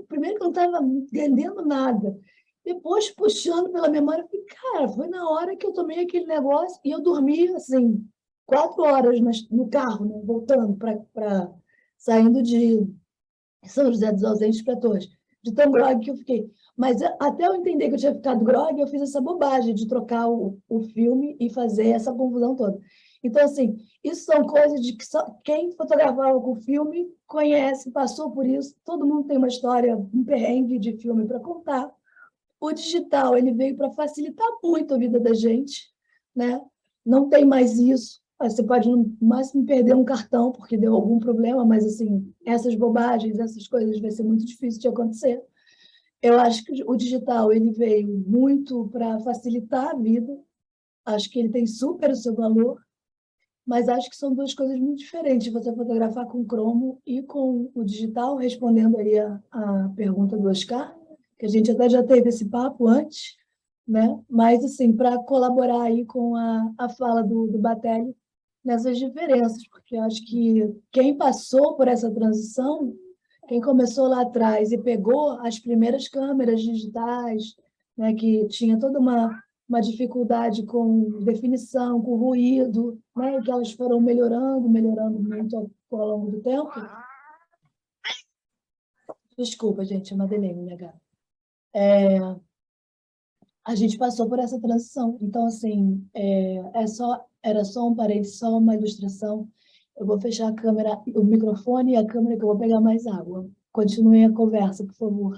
Primeiro que eu não estava entendendo nada. Depois, puxando pela memória, eu falei, cara, foi na hora que eu tomei aquele negócio e eu dormi, assim, 4 horas no carro, né, voltando saindo de São José dos Ausentes para Torres, de tão grogue que eu fiquei. Mas até eu entender que eu tinha ficado grogue, eu fiz essa bobagem de trocar o filme e fazer essa confusão toda. Então, assim, isso são coisas de que só quem fotografava com o filme conhece, passou por isso. Todo mundo tem uma história, um perrengue de filme para contar. O digital, ele veio para facilitar muito a vida da gente, né? Não tem mais isso. Você pode, no máximo, perder um cartão porque deu algum problema, mas, assim, essas bobagens, essas coisas, vai ser muito difícil de acontecer. Eu acho que o digital ele veio muito para facilitar a vida. Acho que ele tem super o seu valor, mas acho que são duas coisas muito diferentes, você fotografar com cromo e com o digital, respondendo aí a pergunta do Oscar, que a gente até já teve esse papo antes, né? Mas, assim, para colaborar aí com a fala do Batelli nessas diferenças, porque eu acho que quem passou por essa transição, quem começou lá atrás e pegou as primeiras câmeras digitais, né, que tinha toda uma dificuldade com definição, com ruído, né, que elas foram melhorando muito ao longo do tempo. Desculpa, gente, é Madeleine, minha gata. A gente passou por essa transição. Então, assim, era só um parede, só uma ilustração. Eu vou fechar a câmera, o microfone e a câmera que eu vou pegar mais água. Continuem a conversa, por favor.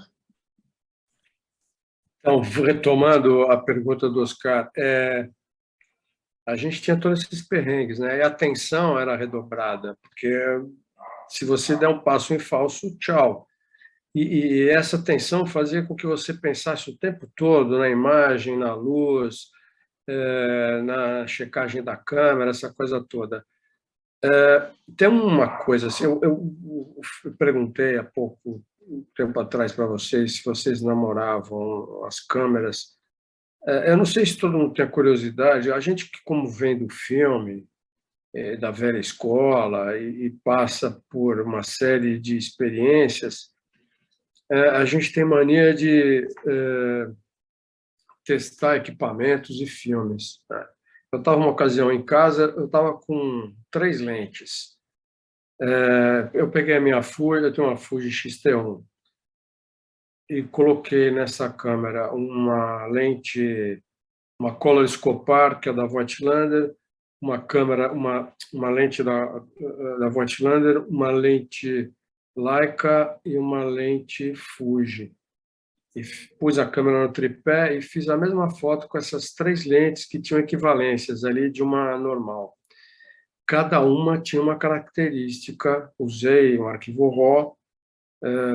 Então, retomando a pergunta do Oscar, a gente tinha todos esses perrengues, né? E a tensão era redobrada, porque se você der um passo em falso, tchau. E essa tensão fazia com que você pensasse o tempo todo na imagem, na luz, na checagem da câmera, essa coisa toda. Tem uma coisa assim, eu perguntei há pouco tempo atrás para vocês se vocês namoravam as câmeras. Eu não sei se todo mundo tem a curiosidade, a gente que, como vem do filme, da velha escola, e passa por uma série de experiências, a gente tem mania de testar equipamentos e filmes, né? Eu estava uma ocasião em casa, eu estava com 3 lentes. Eu peguei a minha Fuji, eu tenho uma Fuji X-T1, e coloquei nessa câmera uma lente, uma Color Scopar, que é da Voigtlander, uma lente da Voigtlander, uma lente Leica e uma lente Fuji. E pus a câmera no tripé e fiz a mesma foto com essas 3 lentes que tinham equivalências ali de uma normal. Cada uma tinha uma característica, usei um arquivo RAW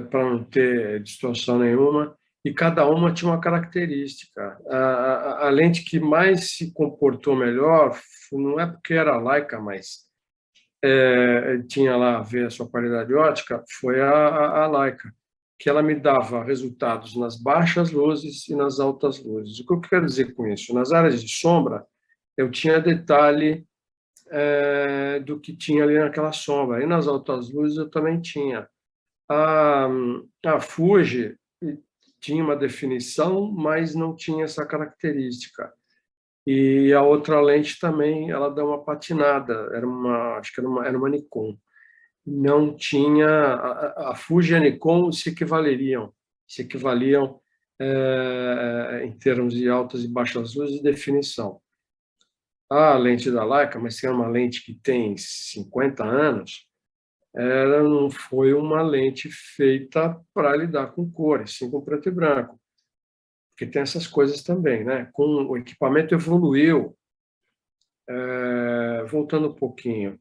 para não ter distorção nenhuma, e cada uma tinha uma característica. A lente que mais se comportou melhor, não é porque era Leica, mas tinha lá a ver a sua qualidade ótica, foi a Leica, que ela me dava resultados nas baixas luzes e nas altas luzes. O que eu quero dizer com isso? Nas áreas de sombra, eu tinha detalhe do que tinha ali naquela sombra. E nas altas luzes eu também tinha. A Fuji tinha uma definição, mas não tinha essa característica. E a outra lente também, ela dá uma patinada. Acho que era uma Nikon. Não tinha a Fuji e a Nikon se equivaliam em termos de altas e baixas luzes e definição. A lente da Leica, mas que é uma lente que tem 50 anos, ela não foi uma lente feita para lidar com cores, sim com preto e branco, porque tem essas coisas também, né? Com o equipamento evoluiu, voltando um pouquinho,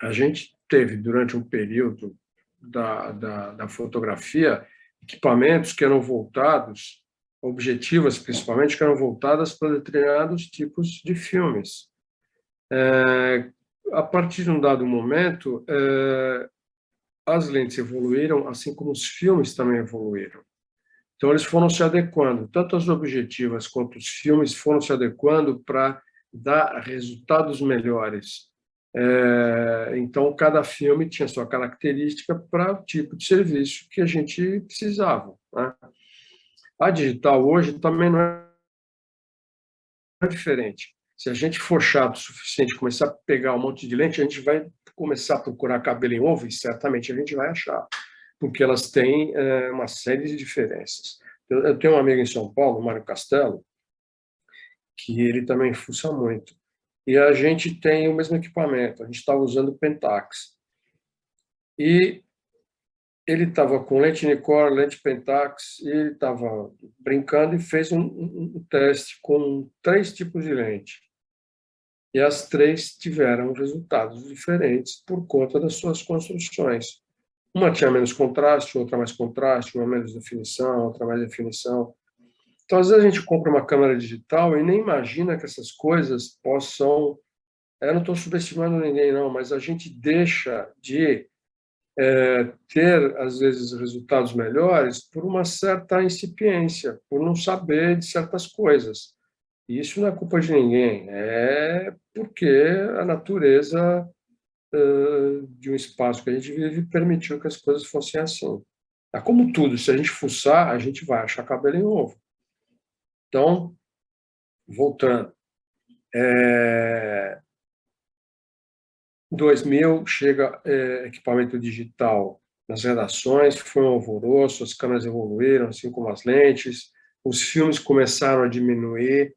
a gente teve durante um período da fotografia equipamentos que eram voltados, objetivas principalmente, que eram voltadas para determinados tipos de filmes. A partir de um dado momento, as lentes evoluíram, assim como os filmes também evoluíram. Então, eles foram se adequando, tanto as objetivas quanto os filmes foram se adequando para dar resultados melhores. Então, cada filme tinha sua característica para o tipo de serviço que a gente precisava, né? A digital hoje também não é diferente. Se a gente for chato o suficiente, começar a pegar um monte de lente, a gente vai começar a procurar cabelo em ovo e certamente a gente vai achar, porque elas têm uma série de diferenças. Eu tenho um amigo em São Paulo, Mário Castelo, que ele também fuça muito. E a gente tem o mesmo equipamento, a gente estava usando o Pentax. E ele estava com lente Nikkor, lente Pentax, e ele estava brincando e fez um teste com 3 tipos de lente. E as 3 tiveram resultados diferentes por conta das suas construções. Uma tinha menos contraste, outra mais contraste, uma menos definição, outra mais definição. Então, às vezes, a gente compra uma câmera digital e nem imagina que essas coisas possam... Eu não estou subestimando ninguém, não, mas a gente deixa de ter, às vezes, resultados melhores por uma certa incipiência, por não saber de certas coisas. E isso não é culpa de ninguém, é porque a natureza de um espaço que a gente vive permitiu que as coisas fossem assim. É como tudo, se a gente fuçar, a gente vai achar cabelo em ovo. Então, voltando, 2000 chega equipamento digital nas redações, foi um alvoroço, as câmeras evoluíram, assim como as lentes, os filmes começaram a diminuir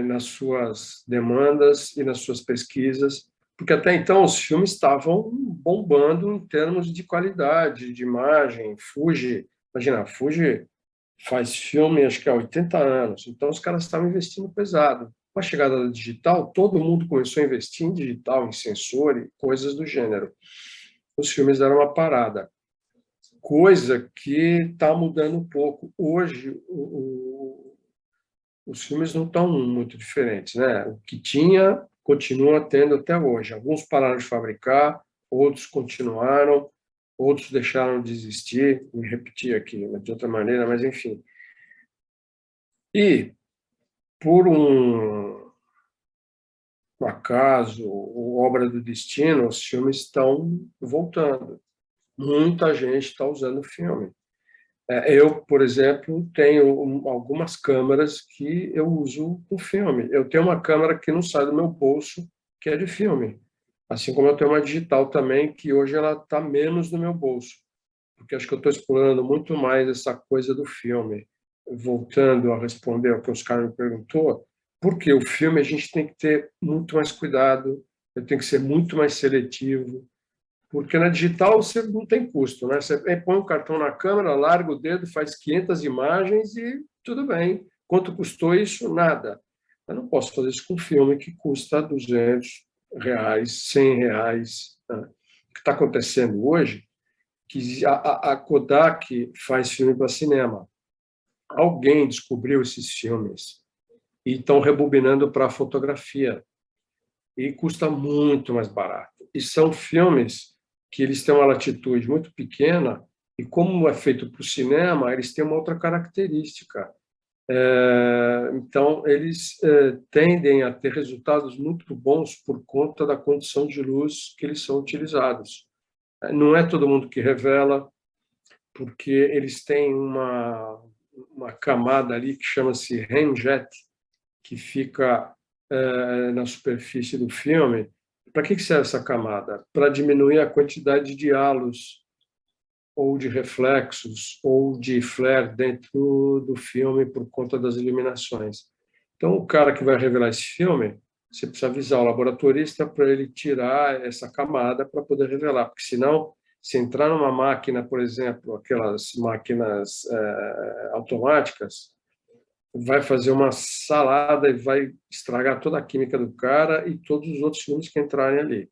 nas suas demandas e nas suas pesquisas, porque até então os filmes estavam bombando em termos de qualidade, de imagem. Fuji, imagina, Fuji faz filme acho que há 80 anos, então os caras estavam investindo pesado. Com a chegada da digital, todo mundo começou a investir em digital, em sensor e coisas do gênero. Os filmes deram uma parada, coisa que está mudando um pouco. Hoje, os filmes não estão muito diferentes, né? O que tinha, continua tendo até hoje. Alguns pararam de fabricar, outros continuaram, outros deixaram de existir. Me repetir aqui de outra maneira, mas enfim. E por um acaso ou obra do destino, os filmes estão voltando. Muita gente está usando o filme. Eu, por exemplo, tenho algumas câmeras que eu uso com filme. Eu tenho uma câmera que não sai do meu bolso, que é de filme. Assim como eu tenho uma digital também, que hoje ela está menos no meu bolso, porque acho que eu estou explorando muito mais essa coisa do filme. Voltando a responder ao que os caras me perguntou, porque o filme a gente tem que ter muito mais cuidado, eu tenho que ser muito mais seletivo, porque na digital você não tem custo, né? Você põe o cartão na câmera, larga o dedo, faz 500 imagens e tudo bem. Quanto custou isso? Nada. Eu não posso fazer isso com um filme que custa R$ 200, R$ 100. Né? O que está acontecendo hoje que a Kodak faz filme para cinema. Alguém descobriu esses filmes e estão rebobinando para fotografia e custa muito mais barato. E são filmes que eles têm uma latitude muito pequena e como é feito para o cinema, eles têm uma outra característica. Então, eles tendem a ter resultados muito bons por conta da condição de luz que eles são utilizados. Não é todo mundo que revela, porque eles têm uma camada ali que chama-se ramjet, que fica na superfície do filme. Para que serve essa camada? Para diminuir a quantidade de halos, ou de reflexos, ou de flare dentro do filme por conta das iluminações. Então, o cara que vai revelar esse filme, você precisa avisar o laboratorista para ele tirar essa camada para poder revelar, porque senão, se entrar numa máquina, por exemplo, aquelas máquinas automáticas, vai fazer uma salada e vai estragar toda a química do cara e todos os outros filmes que entrarem ali.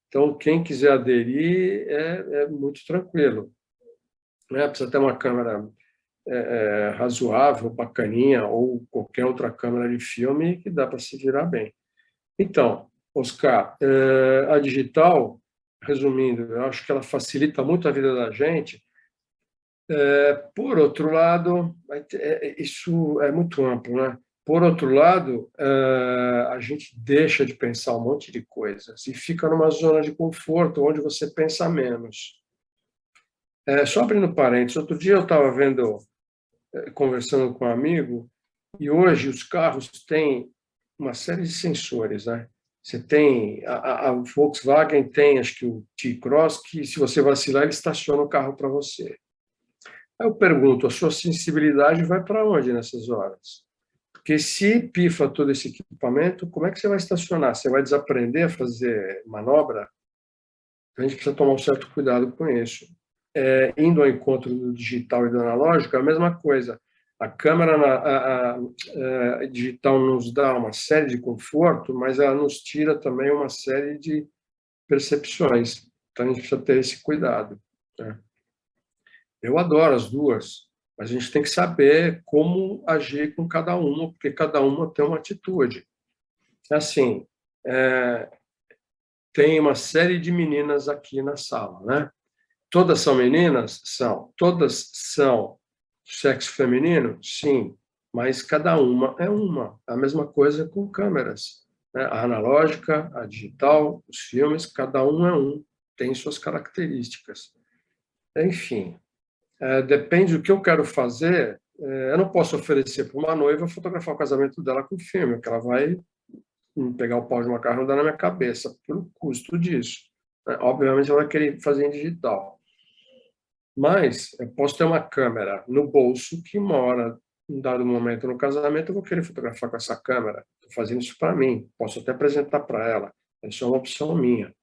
Então, quem quiser aderir é muito tranquilo. Né? Precisa ter uma câmera razoável, bacaninha, ou qualquer outra câmera de filme que dá para se virar bem. Então, Oscar, a digital, resumindo, eu acho que ela facilita muito a vida da gente. Por outro lado, isso é muito amplo, né? Por outro lado, a gente deixa de pensar um monte de coisas e fica numa zona de conforto onde você pensa menos. Só abrindo parênteses, outro dia eu estava conversando com um amigo, e hoje os carros têm uma série de sensores, né? Você tem a Volkswagen tem, acho que o T-Cross, que se você vacilar ele estaciona o carro para você. Aí eu pergunto, a sua sensibilidade vai para onde nessas horas? Porque se pifa todo esse equipamento, como é que você vai estacionar? Você vai desaprender a fazer manobra? A gente precisa tomar um certo cuidado com isso. Indo ao encontro do digital e do analógico, é a mesma coisa. A câmera digital nos dá uma série de conforto, mas ela nos tira também uma série de percepções. Então, a gente precisa ter esse cuidado. Né? Eu adoro as duas, mas a gente tem que saber como agir com cada uma, porque cada uma tem uma atitude. Assim, tem uma série de meninas aqui na sala, né? Todas são meninas? São. Todas são sexo feminino? Sim. Mas cada uma é uma. A mesma coisa com câmeras. Né? A analógica, a digital, os filmes, cada um é um. Tem suas características. Enfim, depende do que eu quero fazer. Eu não posso oferecer para uma noiva fotografar o casamento dela com filme, porque ela vai pegar o pau de macarrão e dar na minha cabeça, pelo custo disso. Obviamente, ela vai querer fazer em digital. Mas eu posso ter uma câmera no bolso que uma hora, em dado momento no casamento, eu vou querer fotografar com essa câmera. Estou fazendo isso para mim. Posso até apresentar para ela. Isso é uma opção minha.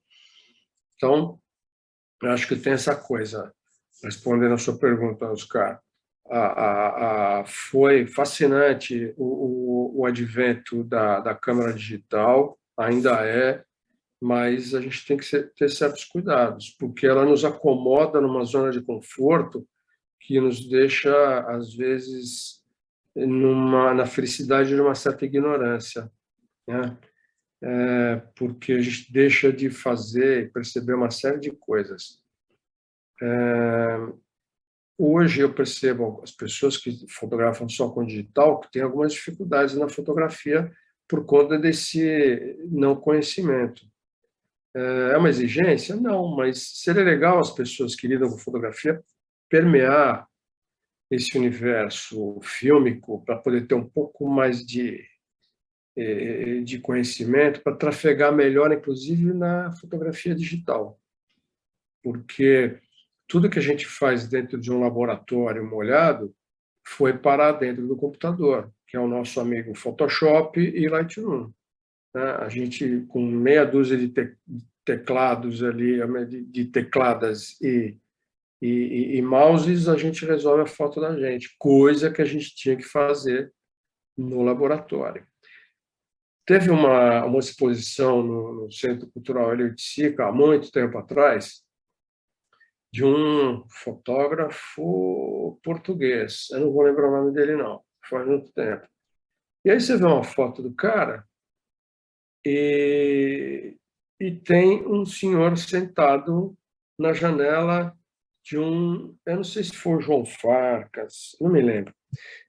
Então, eu acho que tem essa coisa. Respondendo a sua pergunta, Oscar, foi fascinante o advento da câmera digital, ainda mas a gente tem que ter certos cuidados, porque ela nos acomoda numa zona de conforto que nos deixa, às vezes, na felicidade de uma certa ignorância, né? Porque a gente deixa de fazer e perceber uma série de coisas. hoje eu percebo as pessoas que fotografam só com digital que têm algumas dificuldades na fotografia por conta desse não conhecimento. É uma exigência? Não, mas seria legal as pessoas que lidam com fotografia permear esse universo fílmico para poder ter um pouco mais de conhecimento, para trafegar melhor, inclusive, na fotografia digital. Porque tudo que a gente faz dentro de um laboratório molhado foi parar dentro do computador, que é o nosso amigo Photoshop e Lightroom. A gente, com meia dúzia de teclados ali, de tecladas e mouses, a gente resolve a foto da gente, coisa que a gente tinha que fazer no laboratório. Teve uma exposição no Centro Cultural Hélio de Sica, há muito tempo atrás, de um fotógrafo português. Eu não vou lembrar o nome dele, não. Faz muito tempo. E aí você vê uma foto do cara e tem um senhor sentado na janela de eu não sei se foi o João Farcas, não me lembro,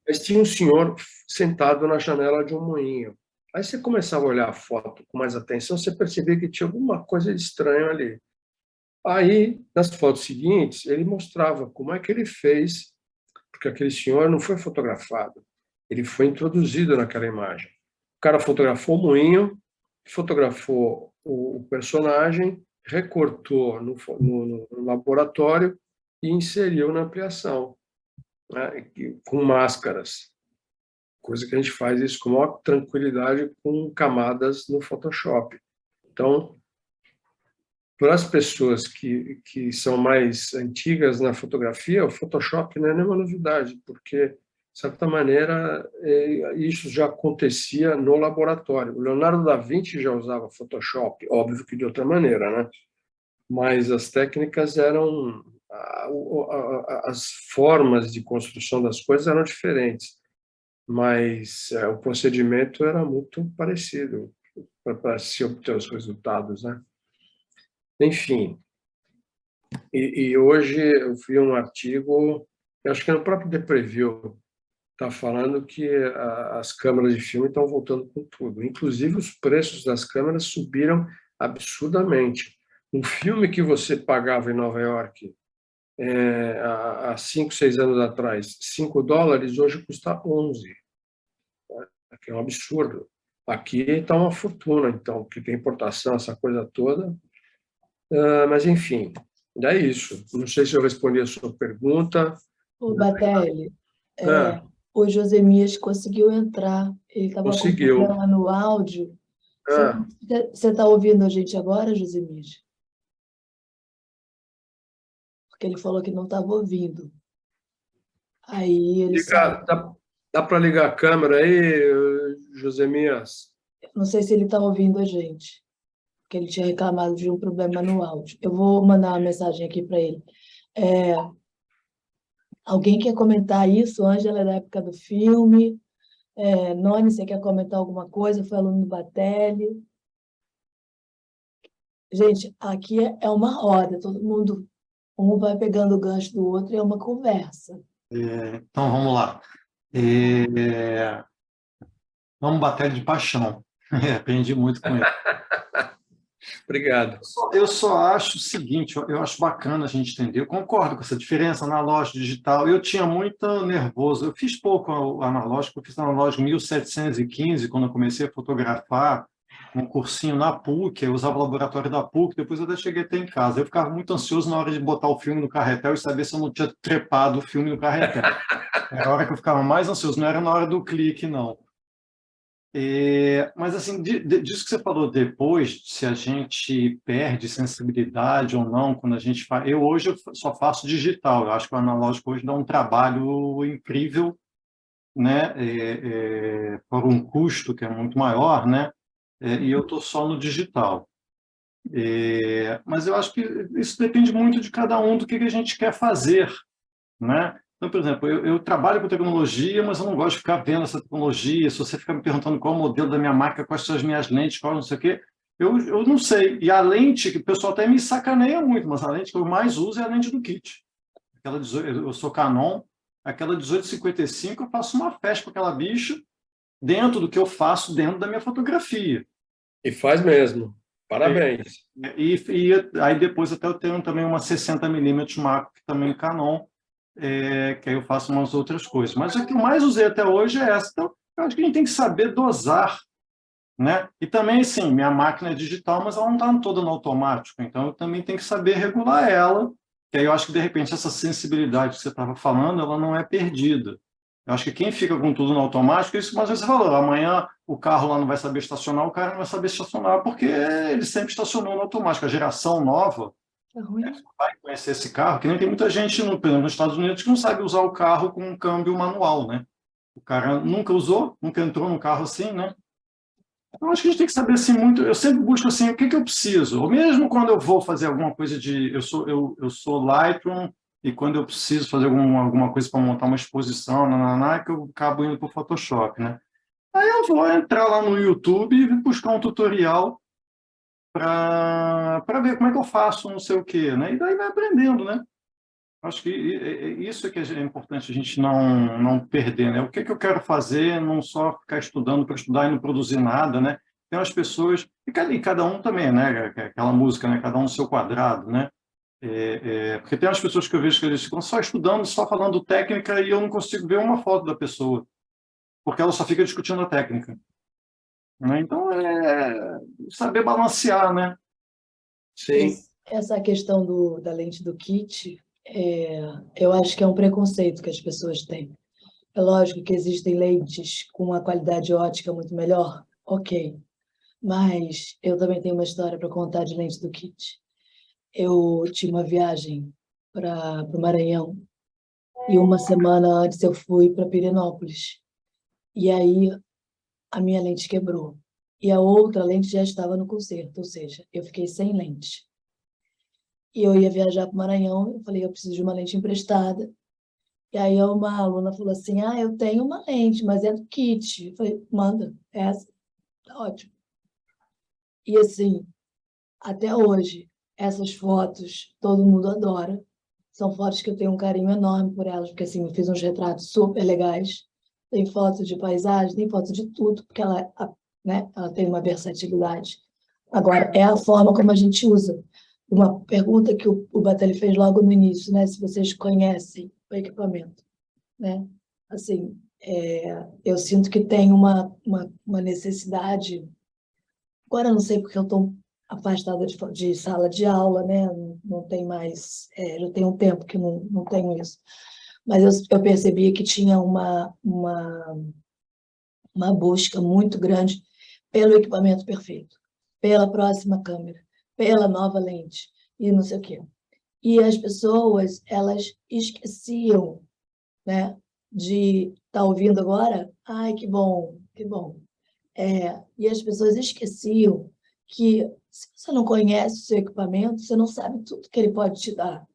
mas tinha um senhor sentado na janela de um moinho. Aí você começava a olhar a foto com mais atenção, você percebia que tinha alguma coisa de estranho ali. Aí, nas fotos seguintes, ele mostrava como é que ele fez, porque aquele senhor não foi fotografado, ele foi introduzido naquela imagem. O cara fotografou o moinho, fotografou o personagem, recortou no laboratório e inseriu na ampliação, né, com máscaras. Coisa que a gente faz isso com maior tranquilidade com camadas no Photoshop. Então, para as pessoas que são mais antigas na fotografia, o Photoshop não é nenhuma novidade, porque, de certa maneira, isso já acontecia no laboratório. O Leonardo da Vinci já usava Photoshop, óbvio que de outra maneira, né? Mas as técnicas eram... as formas de construção das coisas eram diferentes, mas o procedimento era muito parecido para se obter os resultados, né? Enfim, e hoje eu vi um artigo, eu acho que no próprio The Preview, está falando que as câmeras de filme estão voltando com tudo. Inclusive, os preços das câmeras subiram absurdamente. Um filme que você pagava em Nova York há 5, 6 anos atrás, $5, hoje custa 11. Que é um absurdo. Aqui está uma fortuna, então, que tem importação, essa coisa toda. Mas, enfim, é isso. Não sei se eu respondi a sua pergunta. O Batelli, o Josemias conseguiu entrar. Ele estava com problema no áudio. Você está ouvindo a gente agora, Josemias? Porque ele falou que não estava ouvindo. Aí ele saiu. Dá para ligar a câmera aí, Josemias? Não sei se ele está ouvindo a gente, porque ele tinha reclamado de um problema no áudio. Eu vou mandar uma mensagem aqui para ele. Alguém quer comentar isso? Ângela é da época do filme. Noni, você quer comentar alguma coisa? Foi aluno do Batelli. Gente, aqui é uma roda, todo mundo, um vai pegando o gancho do outro e é uma conversa. Então, vamos lá. Vamos bater de paixão. Aprendi muito com ele. Obrigado. Eu só acho o seguinte, eu acho bacana a gente entender, eu concordo com essa diferença analógico e digital. Eu tinha muito nervoso, eu fiz pouco analógico, eu fiz analógico em 1715, quando eu comecei a fotografar, um cursinho na PUC, eu usava o laboratório da PUC, depois eu até cheguei até em casa. Eu ficava muito ansioso na hora de botar o filme no carretel e saber se eu não tinha trepado o filme no carretel. Era a hora que eu ficava mais ansioso, não era na hora do clique, não. Mas, assim, disso que você falou depois, se a gente perde sensibilidade ou não, quando a gente faz... Hoje eu só faço digital, eu acho que o analógico hoje dá um trabalho incrível, né? Por um custo que é muito maior, né? E eu estou só no digital. Mas eu acho que isso depende muito de cada um, do que a gente quer fazer, né? Então, por exemplo, eu trabalho com tecnologia, mas eu não gosto de ficar vendo essa tecnologia. Se você ficar me perguntando qual é o modelo da minha máquina, quais são as minhas lentes, qual não sei o quê, eu não sei. E a lente, que o pessoal até me sacaneia muito, mas a lente que eu mais uso é a lente do kit. eu sou Canon, aquela 1855 eu faço uma festa com aquela bicha dentro do que eu faço dentro da minha fotografia. E faz mesmo. Parabéns. E aí depois até eu tenho também uma 60mm macro, que também é Canon, que aí eu faço umas outras coisas. Mas a que eu mais usei até hoje é essa. Então, eu acho que a gente tem que saber dosar, né? E também, sim, minha máquina é digital, mas ela não está toda no automático, então eu também tenho que saber regular ela, que aí eu acho que, de repente, essa sensibilidade que você estava falando, ela não é perdida. Eu acho que quem fica com tudo no automático, isso que você falou, amanhã o carro lá não vai saber estacionar, o cara não vai saber estacionar, porque ele sempre estacionou no automático. A geração nova vai conhecer esse carro, que nem tem muita gente, por exemplo, nos Estados Unidos, que não sabe usar o carro com um câmbio manual, né? O cara nunca usou, nunca entrou no carro assim, né? Então, acho que a gente tem que saber assim muito. Eu sempre busco assim, o que eu preciso. Ou mesmo quando eu vou fazer alguma coisa de. Eu sou Lightroom, e quando eu preciso fazer alguma coisa para montar uma exposição, que eu acabo indo para o Photoshop, né? Aí eu vou entrar lá no YouTube e buscar um tutorial para ver como é que eu faço, não sei o quê, né? E daí vai aprendendo, né? Acho que isso é que é importante a gente não perder, né? O que eu quero fazer, não só ficar estudando para estudar e não produzir nada, né? Tem umas pessoas, e cada um também, né? Aquela música, né? Cada um no seu quadrado, né? Porque tem umas pessoas que eu vejo que eles ficam só estudando, só falando técnica, e eu não consigo ver uma foto da pessoa, porque ela só fica discutindo a técnica, né? Então, saber balancear, né? Sim. Essa questão da lente do kit, eu acho que é um preconceito que as pessoas têm. É lógico que existem lentes com uma qualidade ótica muito melhor, ok. Mas eu também tenho uma história para contar de lente do kit. Eu tinha uma viagem para o Maranhão e uma semana antes eu fui para Pirenópolis. E aí a minha lente quebrou. E a outra lente já estava no conserto, ou seja, eu fiquei sem lente. E eu ia viajar para o Maranhão, eu falei, eu preciso de uma lente emprestada. E aí uma aluna falou assim, eu tenho uma lente, mas é do kit. Eu falei, manda, essa, tá ótimo. E assim, até hoje, essas fotos todo mundo adora. São fotos que eu tenho um carinho enorme por elas, porque assim, eu fiz uns retratos super legais. Tem foto de paisagem, tem foto de tudo, porque ela, né, ela tem uma versatilidade. Agora, é a forma como a gente usa. Uma pergunta que o Batelli fez logo no início, né? Se vocês conhecem o equipamento, né? Assim, eu sinto que tem uma necessidade. Agora, eu não sei porque eu estou afastada de sala de aula, né? Não tem mais. Já tem um tempo que não tenho isso. Mas eu percebi que tinha uma busca muito grande pelo equipamento perfeito, pela próxima câmera, pela nova lente e não sei o quê. E as pessoas, elas esqueciam, né, de estar ouvindo agora, ai, que bom, que bom. E as pessoas esqueciam que se você não conhece o seu equipamento, você não sabe tudo que ele pode te dar,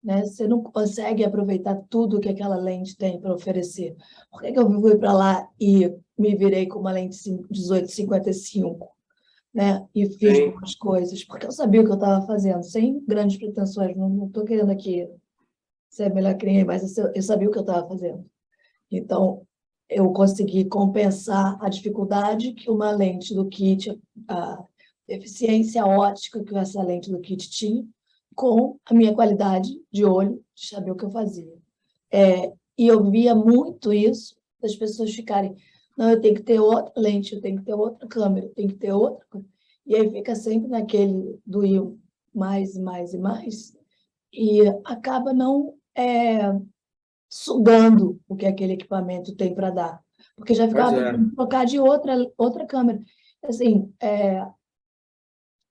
né? Você não consegue aproveitar tudo que aquela lente tem para oferecer. Por que eu fui para lá e me virei com uma lente 1855, né? E fiz algumas coisas? Porque eu sabia o que eu estava fazendo, sem grandes pretensões. Não estou querendo aqui ser melhor que ninguém, mas eu sabia o que eu estava fazendo. Então, eu consegui compensar a dificuldade que uma lente do kit, a deficiência ótica que essa lente do kit tinha, com a minha qualidade de olho, de saber o que eu fazia. E eu via muito isso, das pessoas ficarem, não, eu tenho que ter outra lente, eu tenho que ter outra câmera, eu tenho que ter outra coisa. E aí fica sempre naquele do ir mais, mais e mais, e acaba não sugando o que aquele equipamento tem para dar. Porque já ficava pensando em trocar de outra câmera. Assim,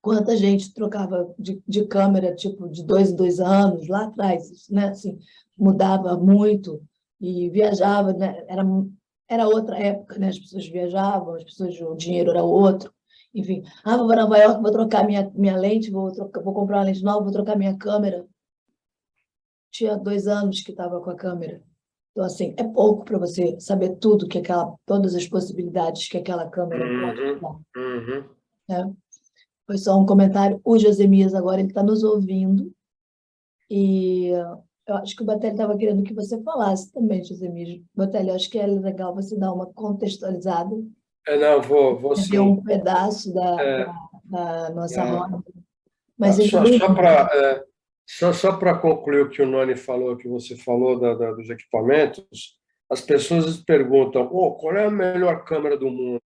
quanta gente trocava de câmera, tipo, de 2 em 2 anos, lá atrás, né? Assim, mudava muito e viajava, né? Era outra época, né? As pessoas viajavam, o dinheiro era outro. Enfim, vou para Nova York, vou trocar minha lente, vou comprar uma lente nova, vou trocar minha câmera. Tinha 2 anos que estava com a câmera. Então, assim, é pouco para você saber tudo todas as possibilidades que aquela câmera pode dar. Né? Foi só um comentário. O Josemias agora ele está nos ouvindo e Eu acho que o Batelli estava querendo que você falasse também, Josemir. Batelli, eu acho que é legal você dar uma contextualizada. Não, vou Você sim. deu um pedaço É, da nossa é. roda. Mas Só para concluir o que o Noni falou, que você falou dos equipamentos, as pessoas perguntam: qual é a melhor câmera do mundo?